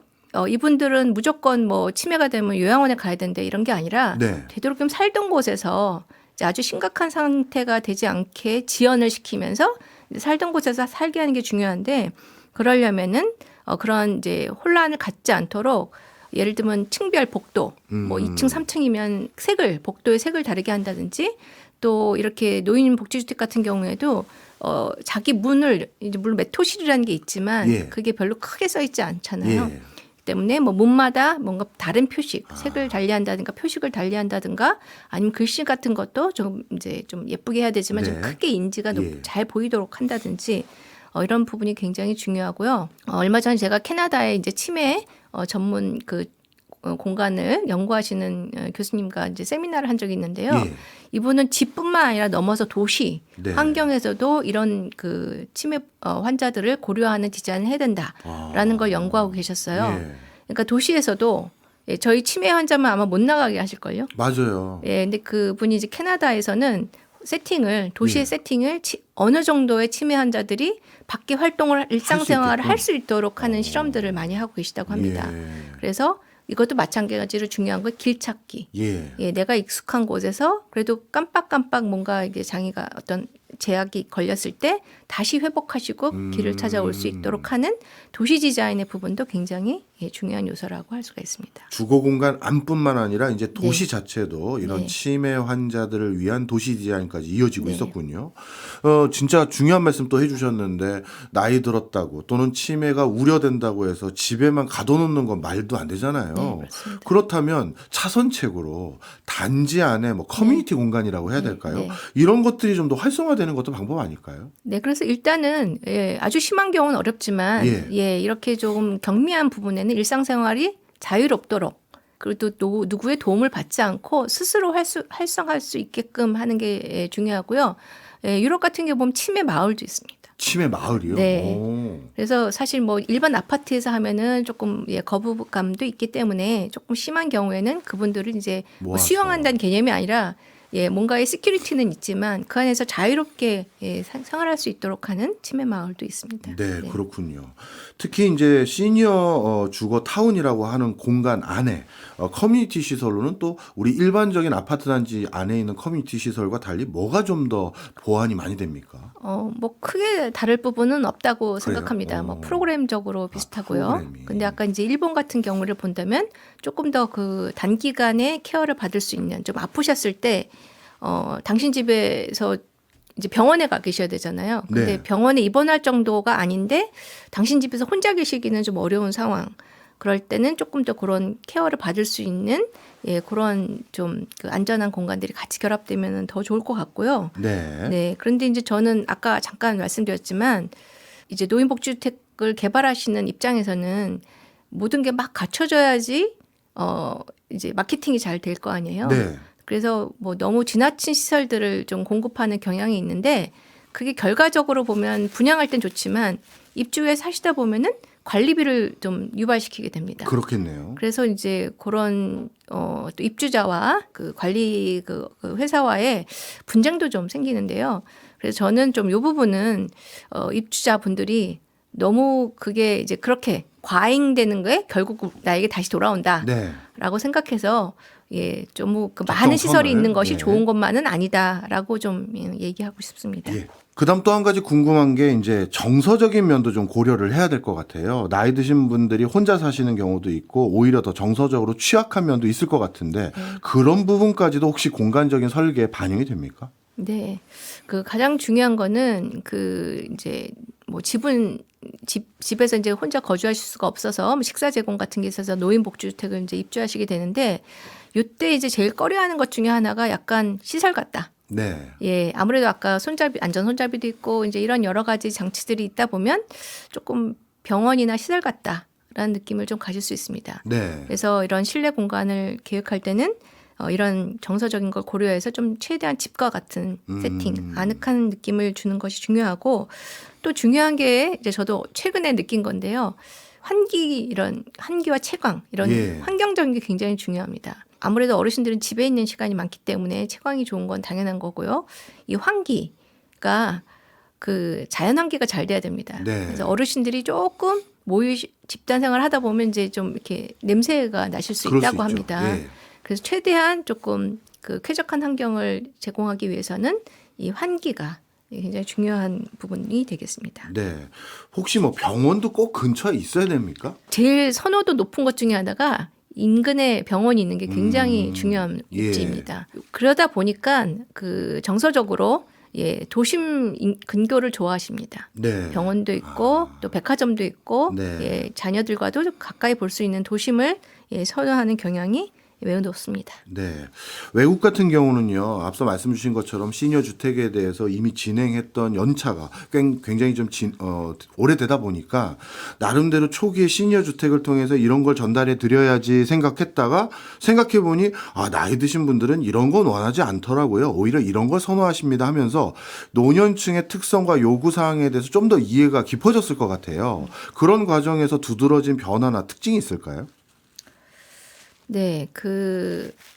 S2: 이분들은 무조건 뭐 치매가 되면 요양원에 가야 된다 이런 게 아니라
S1: 네.
S2: 되도록이면 살던 곳에서 이제 아주 심각한 상태가 되지 않게 지연을 시키면서 이제 살던 곳에서 살게 하는 게 중요한데, 그러려면은 그런 이제 혼란을 갖지 않도록 예를 들면 층별 복도, 뭐 2층, 3층이면 색을 복도의 색을 다르게 한다든지, 또 이렇게 노인 복지주택 같은 경우에도 자기 문을 이제 물론 메토실이라는 게 있지만
S1: 예.
S2: 그게 별로 크게 써 있지 않잖아요.
S1: 예.
S2: 때문에 뭐 문마다 뭔가 다른 표식, 색을 달리한다든가 표식을 달리한다든가 아니면 글씨 같은 것도 좀 이제 좀 예쁘게 해야 되지만
S1: 네.
S2: 좀 크게 인지가
S1: 예.
S2: 잘 보이도록 한다든지 이런 부분이 굉장히 중요하고요. 얼마 전에 제가 캐나다에 이제 치매 전문 그 공간을 연구하시는 교수님과 이제 세미나를 한 적이 있는데요.
S1: 예.
S2: 이분은 집뿐만 아니라 넘어서 도시
S1: 네.
S2: 환경에서도 이런 그 치매 환자들을 고려하는 디자인을 해야 된다라는 걸 연구하고 계셨어요.
S1: 예.
S2: 그러니까 도시에서도 저희 치매 환자만 아마 못 나가게 하실걸요.
S1: 맞아요.
S2: 예, 근데 그분이 이제 캐나다에서는 세팅을 도시의
S1: 예.
S2: 세팅을 어느 정도의 치매 환자들이 밖에 활동을 일상생활을
S1: 있게끔.
S2: 할 수 있도록 하는 실험들을 많이 하고 계시다고 합니다.
S1: 예.
S2: 그래서 이것도 마찬가지로 중요한 건 길 찾기.
S1: 예.
S2: 예, 내가 익숙한 곳에서 그래도 깜빡깜빡 뭔가 이게 장애가 어떤 제약이 걸렸을 때 다시 회복하시고 길을 찾아올 수 있도록 하는 도시 디자인의 부분도 굉장히 중요한 요소라고 할 수가 있습니다.
S1: 주거 공간 안뿐만 아니라 이제 도시 자체도 이런
S2: 네.
S1: 치매 환자들을 위한 도시 디자인까지 이어지고
S2: 네.
S1: 있었군요. 진짜 중요한 말씀 또 해주셨는데 나이 들었다고 또는 치매가 우려된다고 해서 집에만 가둬놓는 건 말도 안 되잖아요.
S2: 네, 맞습니다.
S1: 그렇다면 차선책으로 단지 안에 뭐 커뮤니티 공간이라고 해야 될까요?
S2: 네.
S1: 이런 것들이 좀 더 활성화되는 것도 방법 아닐까요?
S2: 네, 그래서 일단은 아주 심한 경우는 어렵지만 이렇게 좀 경미한 부분에는 일상생활이 자유롭도록 그리고 또 누구의 도움을 받지 않고 스스로 활성화할 수 있게끔 하는 게 중요하고요. 유럽 같은 경우 보면 치매 마을도 있습니다.
S1: 치매 마을이요?
S2: 네.
S1: 오.
S2: 그래서 사실 뭐 일반 아파트에서 하면은 조금 거부감도 있기 때문에 조금 심한 경우에는 그분들을 이제 뭐
S1: 모아서.
S2: 수용한다는 개념이 아니라 뭔가의 시큐리티는 있지만 그 안에서 자유롭게 생활할 수 있도록 하는 치매 마을도 있습니다.
S1: 네, 그렇군요. 특히 이제 시니어 주거 타운이라고 하는 공간 안에 커뮤니티 시설로는 또 우리 일반적인 아파트 단지 안에 있는 커뮤니티 시설과 달리 뭐가 좀 더 보완이 많이 됩니까?
S2: 뭐 크게 다를 부분은 없다고
S1: 그래요?
S2: 생각합니다. 뭐 프로그램적으로 비슷하고요.
S1: 프로그램이.
S2: 근데 아까 이제 일본 같은 경우를 본다면 조금 더 그 단기간에 케어를 받을 수 있는 좀 아프셨을 때 당신 집에서 이제 병원에 가 계셔야 되잖아요. 근데
S1: 네.
S2: 병원에 입원할 정도가 아닌데 당신 집에서 혼자 계시기는 좀 어려운 상황. 그럴 때는 조금 더 그런 케어를 받을 수 있는 그런 좀 그 안전한 공간들이 같이 결합되면 더 좋을 것 같고요.
S1: 네.
S2: 네. 그런데 이제 저는 아까 잠깐 말씀드렸지만 이제 노인복지주택을 개발하시는 입장에서는 모든 게 막 갖춰져야지 이제 마케팅이 잘 될 거 아니에요.
S1: 네.
S2: 그래서 뭐 너무 지나친 시설들을 좀 공급하는 경향이 있는데 그게 결과적으로 보면 분양할 땐 좋지만 입주해 사시다 보면은 관리비를 좀 유발시키게 됩니다.
S1: 그렇겠네요.
S2: 그래서 이제 그런 또 입주자와 그 관리 그 회사와의 분쟁도 좀 생기는데요. 그래서 저는 좀 이 부분은 입주자분들이 너무 그게 이제 그렇게 과잉되는 거에 결국 나에게 다시 돌아온다라고
S1: 네.
S2: 생각해서 좀 그 많은 시설이 있는 것이
S1: 네.
S2: 좋은 것만은 아니다라고 좀 얘기하고 싶습니다.
S1: 예. 그다음 또 한 가지 궁금한 게 이제 정서적인 면도 좀 고려를 해야 될 것 같아요. 나이 드신 분들이 혼자 사시는 경우도 있고 오히려 더 정서적으로 취약한 면도 있을 것 같은데 그런 부분까지도 혹시 공간적인 설계에 반영이 됩니까?
S2: 네. 그 가장 중요한 거는 그 이제 뭐 집에서 이제 혼자 거주하실 수가 없어서 뭐 식사 제공 같은 게 있어서 노인 복지주택을 이제 입주하시게 되는데 이때 이제 제일 꺼려하는 것 중에 하나가 약간 시설 같다.
S1: 네.
S2: 아무래도 아까 안전 손잡이도 있고 이제 이런 여러 가지 장치들이 있다 보면 조금 병원이나 시설 같다라는 느낌을 좀 가질 수 있습니다.
S1: 네.
S2: 그래서 이런 실내 공간을 계획할 때는 이런 정서적인 걸 고려해서 좀 최대한 집과 같은 세팅, 아늑한 느낌을 주는 것이 중요하고 또 중요한 게 이제 저도 최근에 느낀 건데요. 이런 환기와 채광 이런
S1: 예.
S2: 환경적인 게 굉장히 중요합니다. 아무래도 어르신들은 집에 있는 시간이 많기 때문에 채광이 좋은 건 당연한 거고요. 이 환기가 그 자연 환기가 잘 돼야 됩니다.
S1: 네.
S2: 그래서 어르신들이 조금 집단 생활 하다 보면 이제 좀 이렇게 냄새가 나실 수
S1: 그럴 수
S2: 있다고
S1: 있죠.
S2: 합니다.
S1: 예.
S2: 그래서 최대한 조금 그 쾌적한 환경을 제공하기 위해서는 이 환기가 굉장히 중요한 부분이 되겠습니다.
S1: 네. 혹시 뭐 병원도 꼭 근처에 있어야 됩니까?
S2: 제일 선호도 높은 것 중에 하나가 인근에 병원이 있는 게 굉장히 중요한
S1: 예.
S2: 입지입니다. 그러다 보니까 그 정서적으로 도심 근교를 좋아하십니다.
S1: 네.
S2: 병원도 있고 또 백화점도 있고
S1: 네.
S2: 자녀들과도 가까이 볼 수 있는 도심을 선호하는 경향이 매우 높습니다.
S1: 네. 외국 같은 경우는요, 앞서 말씀 주신 것처럼 시니어 주택에 대해서 이미 진행했던 연차가 굉장히 좀 오래되다 보니까 나름대로 초기에 시니어 주택을 통해서 이런 걸 전달해 드려야지 생각했다가 생각해 보니 나이 드신 분들은 이런 건 원하지 않더라고요. 오히려 이런 걸 선호하십니다 하면서 노년층의 특성과 요구 사항에 대해서 좀 더 이해가 깊어졌을 것 같아요. 그런 과정에서 두드러진 변화나 특징이 있을까요?
S2: 네,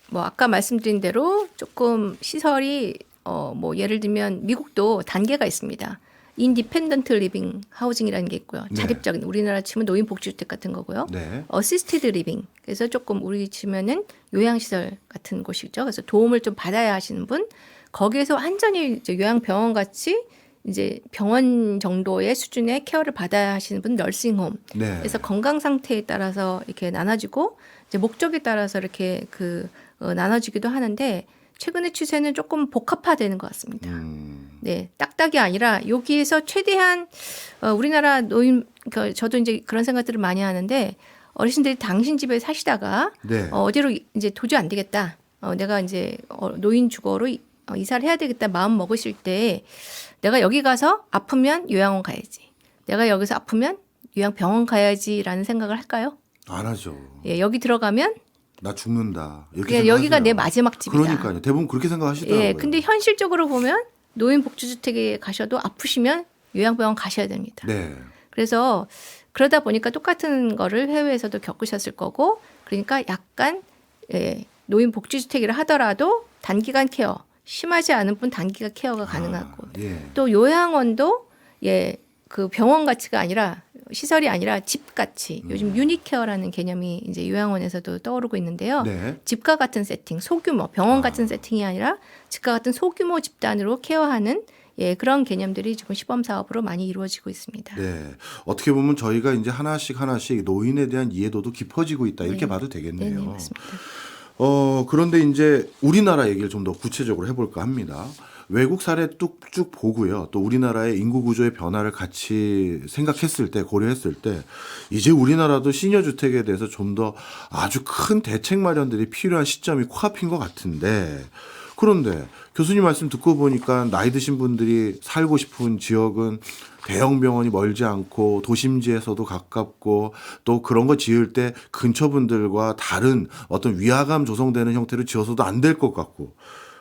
S2: 뭐 아까 말씀드린 대로 조금 시설이 뭐 예를 들면 미국도 단계가 있습니다. 인디펜던트 리빙 하우징이라는 게 있고요.
S1: 네.
S2: 자립적인 우리나라 치면 노인 복지주택 같은 거고요.
S1: 네.
S2: 어시스티드 리빙. 그래서 조금 우리 치면은 요양시설 같은 곳이죠. 그래서 도움을 좀 받아야 하시는 분 거기에서 완전히 이제 요양병원 같이 이제 병원 정도의 수준의 케어를 받아야 하시는 분 너싱홈.
S1: 네.
S2: 그래서 건강 상태에 따라서 이렇게 나눠지고 이제 목적에 따라서 이렇게 나눠지기도 하는데 최근의 추세는 조금 복합화되는 것 같습니다. 네, 딱딱이 아니라 여기에서 최대한 우리나라 노인 저도 이제 그런 생각들을 많이 하는데 어르신들이 당신 집에 사시다가
S1: 네.
S2: 어디로 이제 도저히 안 되겠다. 내가 이제 노인 주거로 이사를 해야 되겠다 마음 먹으실 때 내가 여기 가서 아프면 요양원 가야지. 내가 여기서 아프면 요양병원 가야지라는 생각을 할까요?
S1: 안 하죠.
S2: 예, 여기 들어가면
S1: 나 죽는다. 이렇게
S2: 그냥 여기가
S1: 생각하세요.
S2: 내 마지막 집이다.
S1: 그러니까요. 대부분 그렇게 생각하시더라고요.
S2: 예, 근데 현실적으로 보면 노인복지주택에 가셔도 아프시면 요양병원 가셔야 됩니다.
S1: 네.
S2: 그래서 그러다 보니까 똑같은 거를 해외에서도 겪으셨을 거고 그러니까 약간 노인복지주택이라 하더라도 단기간 케어 심하지 않은 분 단기간 케어가 가능하고
S1: 예.
S2: 또 요양원도 그 병원 가치가 아니라 시설이 아니라 집같이 요즘 유니케어라는 개념이 이제 요양원에서도 떠오르고 있는데요.
S1: 네.
S2: 집과 같은 세팅, 소규모 병원 같은 세팅이 아니라 집과 같은 소규모 집단으로 케어하는 그런 개념들이 지금 시범 사업으로 많이 이루어지고 있습니다.
S1: 네. 어떻게 보면 저희가 이제 하나씩 노인에 대한 이해도도 깊어지고 있다. 이렇게
S2: 네.
S1: 봐도 되겠네요.
S2: 네, 맞습니다.
S1: 그런데 이제 우리나라 얘기를 좀 더 구체적으로 해볼까 합니다. 외국 사례 뚝쭉 보고요. 또 우리나라의 인구 구조의 변화를 같이 생각했을 때, 고려했을 때, 이제 우리나라도 시니어 주택에 대해서 좀 더 아주 큰 대책 마련들이 필요한 시점이 코앞인 것 같은데, 그런데 교수님 말씀 듣고 보니까 나이 드신 분들이 살고 싶은 지역은 대형 병원이 멀지 않고 도심지에서도 가깝고 또 그런 거 지을 때 근처 분들과 다른 어떤 위화감 조성되는 형태로 지어서도 안 될 것 같고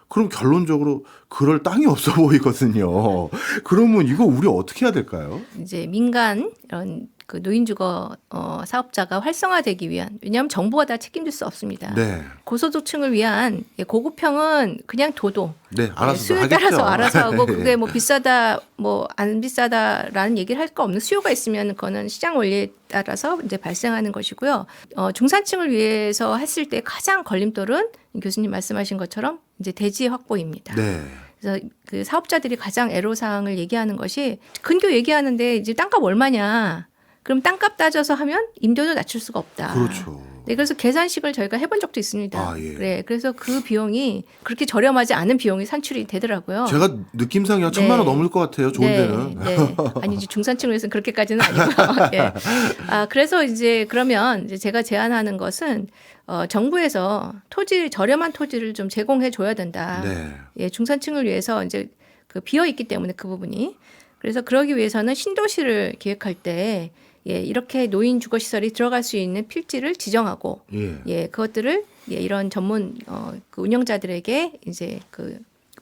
S1: 그럼 결론적으로 그럴 땅이 없어 보이거든요. 그러면 이거 우리 어떻게 해야 될까요?
S2: 이제 민간 이런 그 노인주거 사업자가 활성화되기 위한 왜냐하면 정부가 다 책임질 수 없습니다.
S1: 네.
S2: 고소득층을 위한 고급형은 그냥 도도.
S1: 네, 알아서
S2: 수요에
S1: 하겠죠.
S2: 따라서 알아서 하고
S1: 네.
S2: 그게 뭐 비싸다 뭐 안 비싸다라는 얘기를 할 거 없는 수요가 있으면 그거는 시장 원리에 따라서 이제 발생하는 것이고요. 중산층을 위해서 했을 때 가장 걸림돌은 교수님 말씀하신 것처럼 이제 대지 확보입니다.
S1: 네.
S2: 그래서 그 사업자들이 가장 애로사항을 얘기하는 것이 근교 얘기하는데 이제 땅값 얼마냐. 그럼 땅값 따져서 하면 임대료 낮출 수가 없다.
S1: 그렇죠.
S2: 네, 그래서 계산식을 저희가 해본 적도 있습니다.
S1: 아, 예.
S2: 네, 그래서 그 비용이 그렇게 저렴하지 않은 비용이 산출이 되더라고요.
S1: 제가 느낌상이 한 1,000만 원 넘을 것 같아요. 좋은 데는.
S2: 네. 아니 이제 중산층을 위해서는 그렇게까지는 아니고요. 예. 그래서 이제 그러면 이제 제가 제안하는 것은 정부에서 저렴한 토지를 좀 제공해 줘야 된다.
S1: 네.
S2: 예, 중산층을 위해서 이제 비어 있기 때문에 그 부분이. 그래서 그러기 위해서는 신도시를 기획할 때 예, 이렇게 노인 주거 시설이 들어갈 수 있는 필지를 지정하고
S1: 예.
S2: 예, 그것들을 예, 이런 전문 그 운영자들에게 이제 그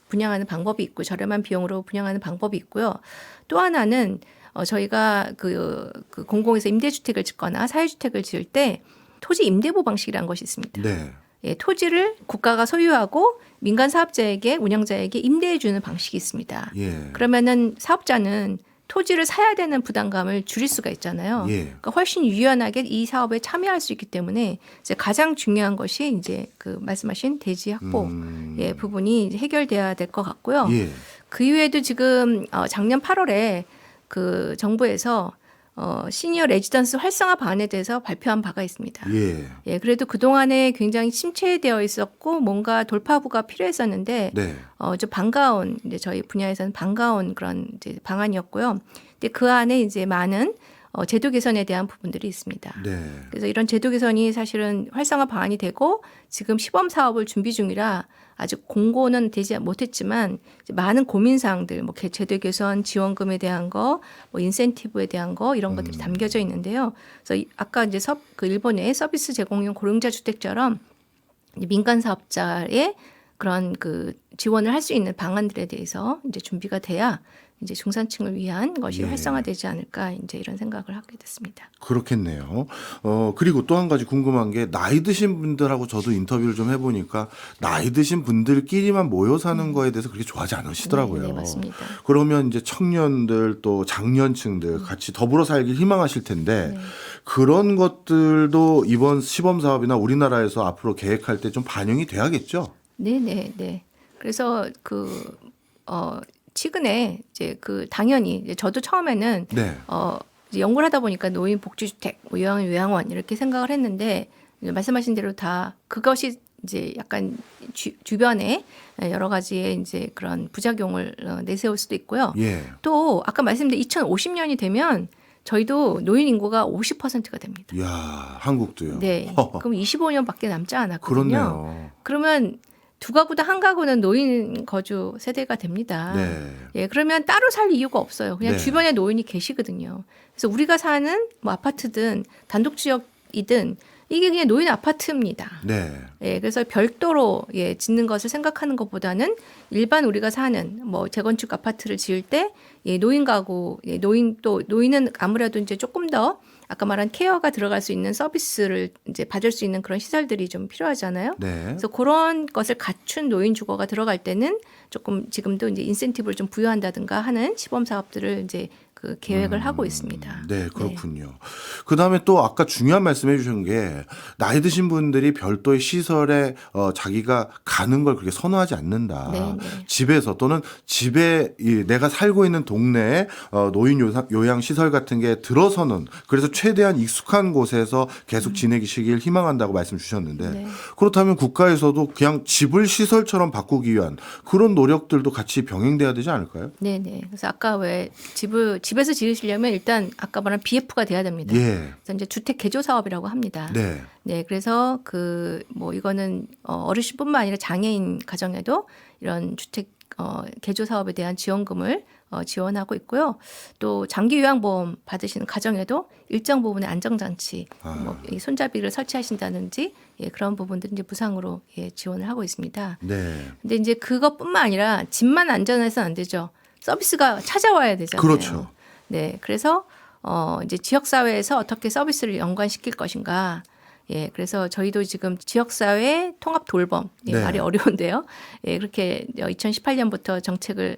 S2: 분양하는 방법이 있고 저렴한 비용으로 분양하는 방법이 있고요. 또 하나는 저희가 그 공공에서 임대주택을 짓거나 사회주택을 지을 때 토지 임대부 방식이라는 것이 있습니다.
S1: 네.
S2: 예, 토지를 국가가 소유하고 민간 사업자에게 운영자에게 임대해 주는 방식이 있습니다.
S1: 예.
S2: 그러면은 사업자는 토지를 사야 되는 부담감을 줄일 수가 있잖아요.
S1: 예.
S2: 그러니까 훨씬 유연하게 이 사업에 참여할 수 있기 때문에 이제 가장 중요한 것이 이제 그 말씀하신 대지 확보 예, 부분이 이제 해결돼야 될 것 같고요.
S1: 예.
S2: 그 이외에도 지금 작년 8월에 그 정부에서 시니어 레지던스 활성화 방안에 대해서 발표한 바가 있습니다.
S1: 예.
S2: 예, 그래도 그동안에 굉장히 침체되어 있었고 뭔가 돌파구가 필요했었는데
S1: 네.
S2: 좀 반가운 이제 저희 분야에서는 반가운 그런 이제 방안이었고요. 근데 그 안에 이제 많은 제도 개선에 대한 부분들이 있습니다.
S1: 네.
S2: 그래서 이런 제도 개선이 사실은 활성화 방안이 되고 지금 시범 사업을 준비 중이라 아직 공고는 되지 못했지만 이제 많은 고민 사항들, 뭐 제도 개선 지원금에 대한 거, 뭐 인센티브에 대한 거 이런 것들이 담겨져 있는데요. 그래서 아까 이제 그 일본의 서비스 제공용 고령자 주택처럼 민간 사업자의 그런 그 지원을 할 수 있는 방안들에 대해서 이제 준비가 돼야 이제 중산층을 위한 것이
S1: 예.
S2: 활성화되지 않을까 이제 이런 생각을 하게 됐습니다.
S1: 그렇겠네요. 그리고 또 한 가지 궁금한 게 나이 드신 분들하고 저도 인터뷰를 좀 해보니까 나이 드신 분들끼리만 모여 사는 거에 대해서 그렇게 좋아하지 않으시더라고요.
S2: 네, 맞습니다.
S1: 그러면 이제 청년들 또 장년층들 같이 더불어 살길 희망하실 텐데
S2: 네.
S1: 그런 것들도 이번 시범 사업이나 우리나라에서 앞으로 계획할 때 좀 반영이 돼야겠죠?
S2: 네. 그래서 최근에 이제 당연히 이제 저도 처음에는
S1: 네.
S2: 이제 연구를 하다 보니까 노인 복지주택, 뭐 요양원 이렇게 생각을 했는데 이제 말씀하신 대로 다 그것이 이제 약간 주변에 여러 가지의 이제 그런 부작용을 내세울 수도 있고요.
S1: 예.
S2: 또 아까 말씀드린 2050년이 되면 저희도 노인 인구가 50%가 됩니다.
S1: 이야, 한국도요.
S2: 네. 그럼 25년밖에 남지 않았거든요.
S1: 그렇네요.
S2: 그러면 두 가구다 한 가구는 노인 거주 세대가 됩니다.
S1: 네.
S2: 예, 그러면 따로 살 이유가 없어요. 그냥
S1: 네.
S2: 주변에 노인이 계시거든요. 그래서 우리가 사는 뭐 아파트든 단독 지역이든 이게 그냥 노인 아파트입니다.
S1: 네.
S2: 예, 그래서 별도로 짓는 것을 생각하는 것보다는 일반 우리가 사는 뭐 재건축 아파트를 지을 때 노인 가구, 노인은 아무래도 이제 조금 더 아까 말한 케어가 들어갈 수 있는 서비스를 이제 받을 수 있는 그런 시설들이 좀 필요하잖아요.
S1: 네.
S2: 그래서 그런 것을 갖춘 노인 주거가 들어갈 때는 조금 지금도 이제 인센티브를 좀 부여한다든가 하는 시범 사업들을 이제 그 계획을 하고 있습니다.
S1: 네, 그렇군요. 그다음에 또 아까 중요한 말씀해 주신 게 나이 드신 분들이 별도의 시설에 자기가 가는 걸 그렇게 선호하지 않는다.
S2: 네.
S1: 집에서 또는 집에 내가 살고 있는 동네에 노인 요양 시설 같은 게 들어서는 그래서 최대한 익숙한 곳에서 계속 지내시길 희망한다고 말씀 주셨는데
S2: 네.
S1: 그렇다면 국가에서도 그냥 집을 시설처럼 바꾸기 위한 그런 노력들도 같이 병행돼야 되지 않을까요?
S2: 네네. 그래서 아까 왜 집에서 지으시려면 일단 아까 말한 BF가 돼야 됩니다.
S1: 예.
S2: 그래서 이제 주택 개조 사업이라고 합니다.
S1: 네.
S2: 네, 그래서 뭐 이거는 어르신뿐만 아니라 장애인 가정에도 이런 주택 개조 사업에 대한 지원금을 지원하고 있고요. 또 장기 요양보험 받으시는 가정에도 일정 부분의 안정장치, 뭐 이 손잡이를 설치하신다든지 그런 부분들은 이제 무상으로 지원을 하고 있습니다.
S1: 네.
S2: 근데 이제 그것뿐만 아니라 집만 안전해서는 안 되죠. 서비스가 찾아와야 되잖아요.
S1: 그렇죠.
S2: 네, 그래서 이제 지역 사회에서 어떻게 서비스를 연관시킬 것인가. 예, 그래서 저희도 지금 지역사회 통합 돌봄,
S1: 네.
S2: 말이 어려운데요. 예, 그렇게 2018년부터 정책을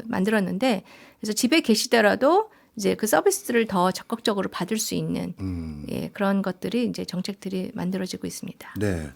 S2: 만들었는데, 그래서 집에 계시더라도 이제 그 서비스를 더 적극적으로 받을 수 있는 그런 것들이 이제 정책들이 만들어지고 있습니다.
S1: 네.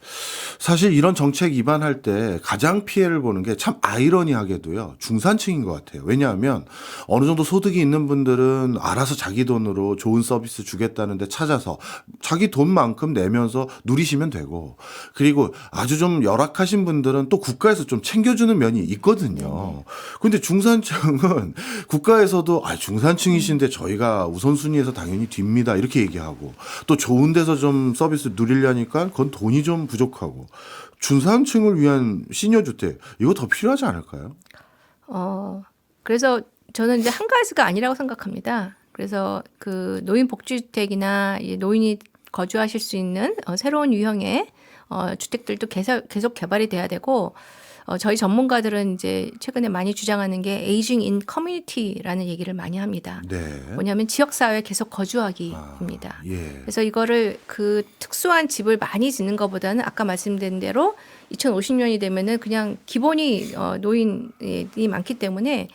S1: 사실 이런 정책 입안할 때 가장 피해를 보는 게 참 아이러니하게도요. 중산층인 것 같아요. 왜냐하면 어느 정도 소득이 있는 분들은 알아서 자기 돈으로 좋은 서비스 주겠다는데 찾아서 자기 돈만큼 내면서 누리시면 되고 그리고 아주 좀 열악하신 분들은 또 국가에서 좀 챙겨주는 면이 있거든요. 근데 중산층은 국가에서도 중산층이신데 저희가 우선순위에서 당연히 뒤입니다. 이렇게 얘기하고 또 좋은 데서 좀 서비스 누리려니까 그건 돈이 좀 부족하고 중산층을 위한 시니어 주택 이거 더 필요하지 않을까요?
S2: 그래서 저는 이제 한 가지가 아니라고 생각합니다. 그래서 그 노인 복지주택이나 이 노인이 거주하실 수 있는 새로운 유형의 주택들도 계속 개발이 돼야 되고 저희 전문가들은 이제 최근에 많이 주장하는 게 에이징 인 커뮤니티라는 얘기를 많이 합니다.
S1: 네.
S2: 뭐냐면 지역사회에 계속 거주하기입니다.
S1: 예.
S2: 그래서 이거를 그 특수한 집을 많이 짓는 것보다는 아까 말씀드린 대로 2050년이 되면은 그냥 기본이 노인이 많기 때문에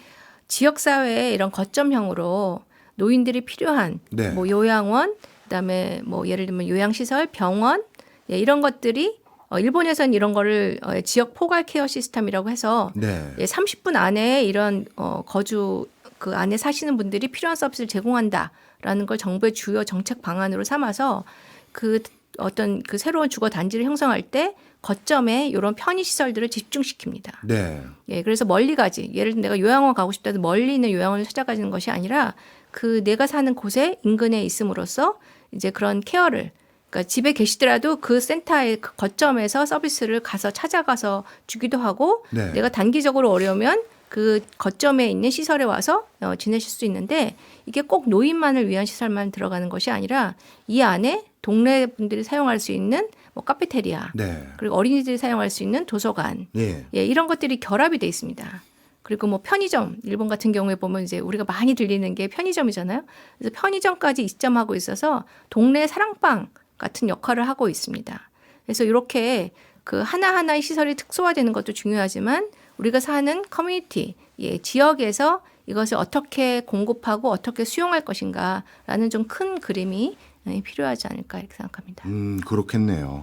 S2: 지역사회에 이런 거점형으로 노인들이 필요한
S1: 네.
S2: 뭐 요양원, 그다음에 뭐 예를 들면 요양시설, 병원 이런 것들이 일본에서는 이런 거를 지역 포괄 케어 시스템이라고 해서
S1: 네.
S2: 30분 안에 이런 거주 그 안에 사시는 분들이 필요한 서비스를 제공한다라는 걸 정부의 주요 정책 방안으로 삼아서 그 어떤 그 새로운 주거 단지를 형성할 때 거점에 이런 편의 시설들을 집중시킵니다.
S1: 네.
S2: 예, 그래서 멀리 가지. 예를 들면 내가 요양원 가고 싶다 해도 멀리 있는 요양원을 찾아가는 것이 아니라 그 내가 사는 곳에 인근에 있음으로써 이제 그런 케어를 그러니까 집에 계시더라도 그 센터의 그 거점에서 서비스를 가서 찾아가서 주기도 하고
S1: 네.
S2: 내가 단기적으로 어려우면 그 거점에 있는 시설에 와서 지내실 수 있는데 이게 꼭 노인만을 위한 시설만 들어가는 것이 아니라 이 안에 동네 분들이 사용할 수 있는 뭐 카페테리아
S1: 네.
S2: 그리고 어린이들이 사용할 수 있는 도서관
S1: 예.
S2: 예, 이런 것들이 결합이 돼 있습니다. 그리고 뭐 편의점 일본 같은 경우에 보면 이제 우리가 많이 들리는 게 편의점이잖아요. 그래서 편의점까지 입점하고 있어서 동네 사랑방 같은 역할을 하고 있습니다. 그래서 이렇게 그 하나하나의 시설이 특수화되는 것도 중요하지만 우리가 사는 커뮤니티, 예, 지역에서 이것을 어떻게 공급하고 어떻게 수용할 것인가라는 좀 큰 그림이 필요하지 않을까 이렇게 생각합니다.
S1: 그렇겠네요.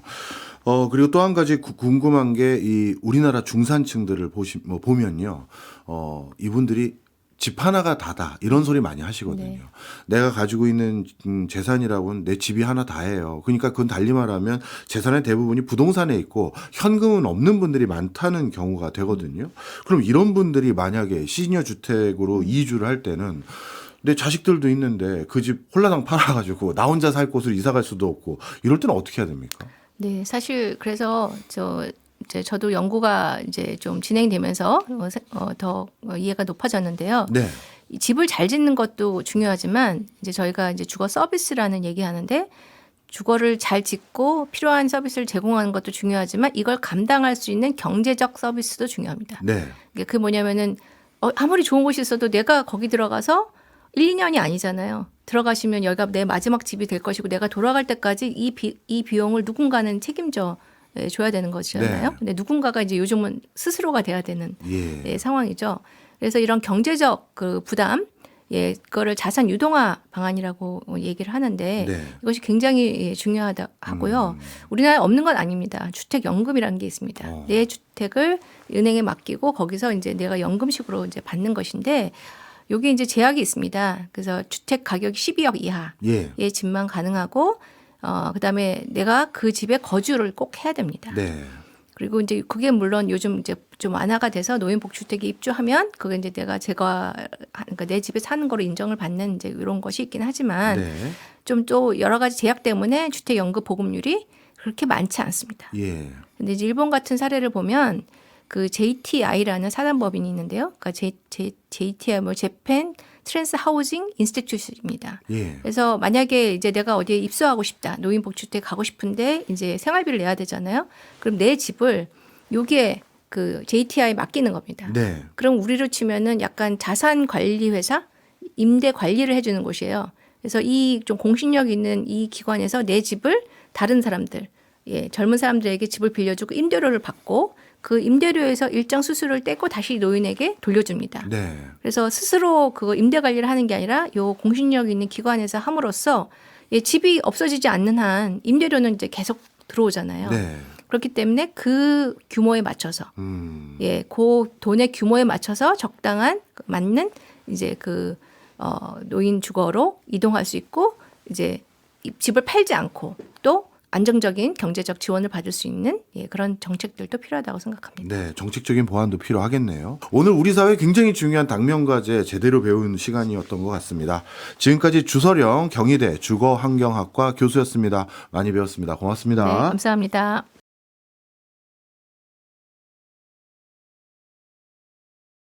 S1: 그리고 또 한 가지 궁금한 게 이 우리나라 중산층들을 보면요. 이분들이 집 하나가 다다 이런 소리 많이 하시거든요.
S2: 네.
S1: 내가 가지고 있는 재산이라고는 내 집이 하나 다예요. 그러니까 그건 달리 말하면 재산의 대부분이 부동산에 있고 현금은 없는 분들이 많다는 경우가 되거든요. 그럼 이런 분들이 만약에 시니어 주택으로 이주를 할 때는 내 자식들도 있는데 그 집 홀라당 팔아가지고 나 혼자 살 곳으로 이사 갈 수도 없고 이럴 때는 어떻게 해야 됩니까?
S2: 네, 사실 그래서 저도 연구가 이제 좀 진행되면서 더 이해가 높아졌는데요.
S1: 네.
S2: 이 집을 잘 짓는 것도 중요하지만 이제 저희가 이제 주거 서비스라는 얘기하는데 주거를 잘 짓고 필요한 서비스를 제공하는 것도 중요하지만 이걸 감당할 수 있는 경제적 서비스도 중요합니다.
S1: 네.
S2: 그 뭐냐면은 아무리 좋은 곳이 있어도 내가 거기 들어가서 1, 2년이 아니잖아요. 들어가시면 여기가 내 마지막 집이 될 것이고 내가 돌아갈 때까지 이 비용을 누군가는 책임져 줘야 되는 것이잖아요.
S1: 네.
S2: 근데 누군가가 이제 요즘은 스스로가 돼야 되는
S1: 예.
S2: 상황이죠. 그래서 이런 경제적 그 부담, 그거를 자산 유동화 방안이라고 얘기를 하는데
S1: 네.
S2: 이것이 굉장히 중요하다 하고요. 우리나라에 없는 건 아닙니다. 주택 연금이라는 게 있습니다. 내 주택을 은행에 맡기고 거기서 이제 내가 연금식으로 이제 받는 것인데 여기 이제 제약이 있습니다. 그래서 주택 가격이 12억 이하의
S1: 예.
S2: 집만 가능하고 그다음에 내가 그 집에 거주를 꼭 해야 됩니다.
S1: 네.
S2: 그리고 이제 그게 물론 요즘 이제 좀 완화가 돼서 노인복주택에 입주하면 그게 이제 그러니까 내 집에 사는 거로 인정을 받는 이제 이런 것이 있긴 하지만
S1: 네.
S2: 좀 또 여러 가지 제약 때문에 주택 연금 보급률이 그렇게 많지 않습니다.
S1: 예.
S2: 근데 이제 일본 같은 사례를 보면 그 JTI라는 사단법인이 있는데요. 그러니까 JTI 뭐 재팬 트랜스 하우징 인스티튜트입니다.
S1: 예.
S2: 그래서 만약에 이제 내가 어디에 입소하고 싶다. 노인복주택 가고 싶은데 이제 생활비를 내야 되잖아요. 그럼 내 집을 여기에 그 JTI에 맡기는 겁니다.
S1: 네.
S2: 그럼 우리로 치면은 약간 자산 관리 회사, 임대 관리를 해주는 곳이에요. 그래서 이 좀 공신력 있는 이 기관에서 내 집을 다른 사람들, 젊은 사람들에게 집을 빌려주고 임대료를 받고 그 임대료에서 일정 수수료를 떼고 다시 노인에게 돌려줍니다.
S1: 네.
S2: 그래서 스스로 그 임대 관리를 하는 게 아니라 요 공신력 있는 기관에서 함으로써 집이 없어지지 않는 한 임대료는 이제 계속 들어오잖아요.
S1: 네.
S2: 그렇기 때문에 그 규모에 맞춰서 그 돈의 규모에 맞춰서 적당한 맞는 이제 그 노인 주거로 이동할 수 있고 이제 집을 팔지 않고 또 안정적인 경제적 지원을 받을 수 있는 그런 정책들도 필요하다고 생각합니다.
S1: 네, 정책적인 보완도 필요하겠네요. 오늘 우리 사회에 굉장히 중요한 당면과제 제대로 배운 시간이었던 것 같습니다. 지금까지 주설영 경희대 주거환경학과 교수였습니다. 많이 배웠습니다. 고맙습니다.
S2: 네, 감사합니다.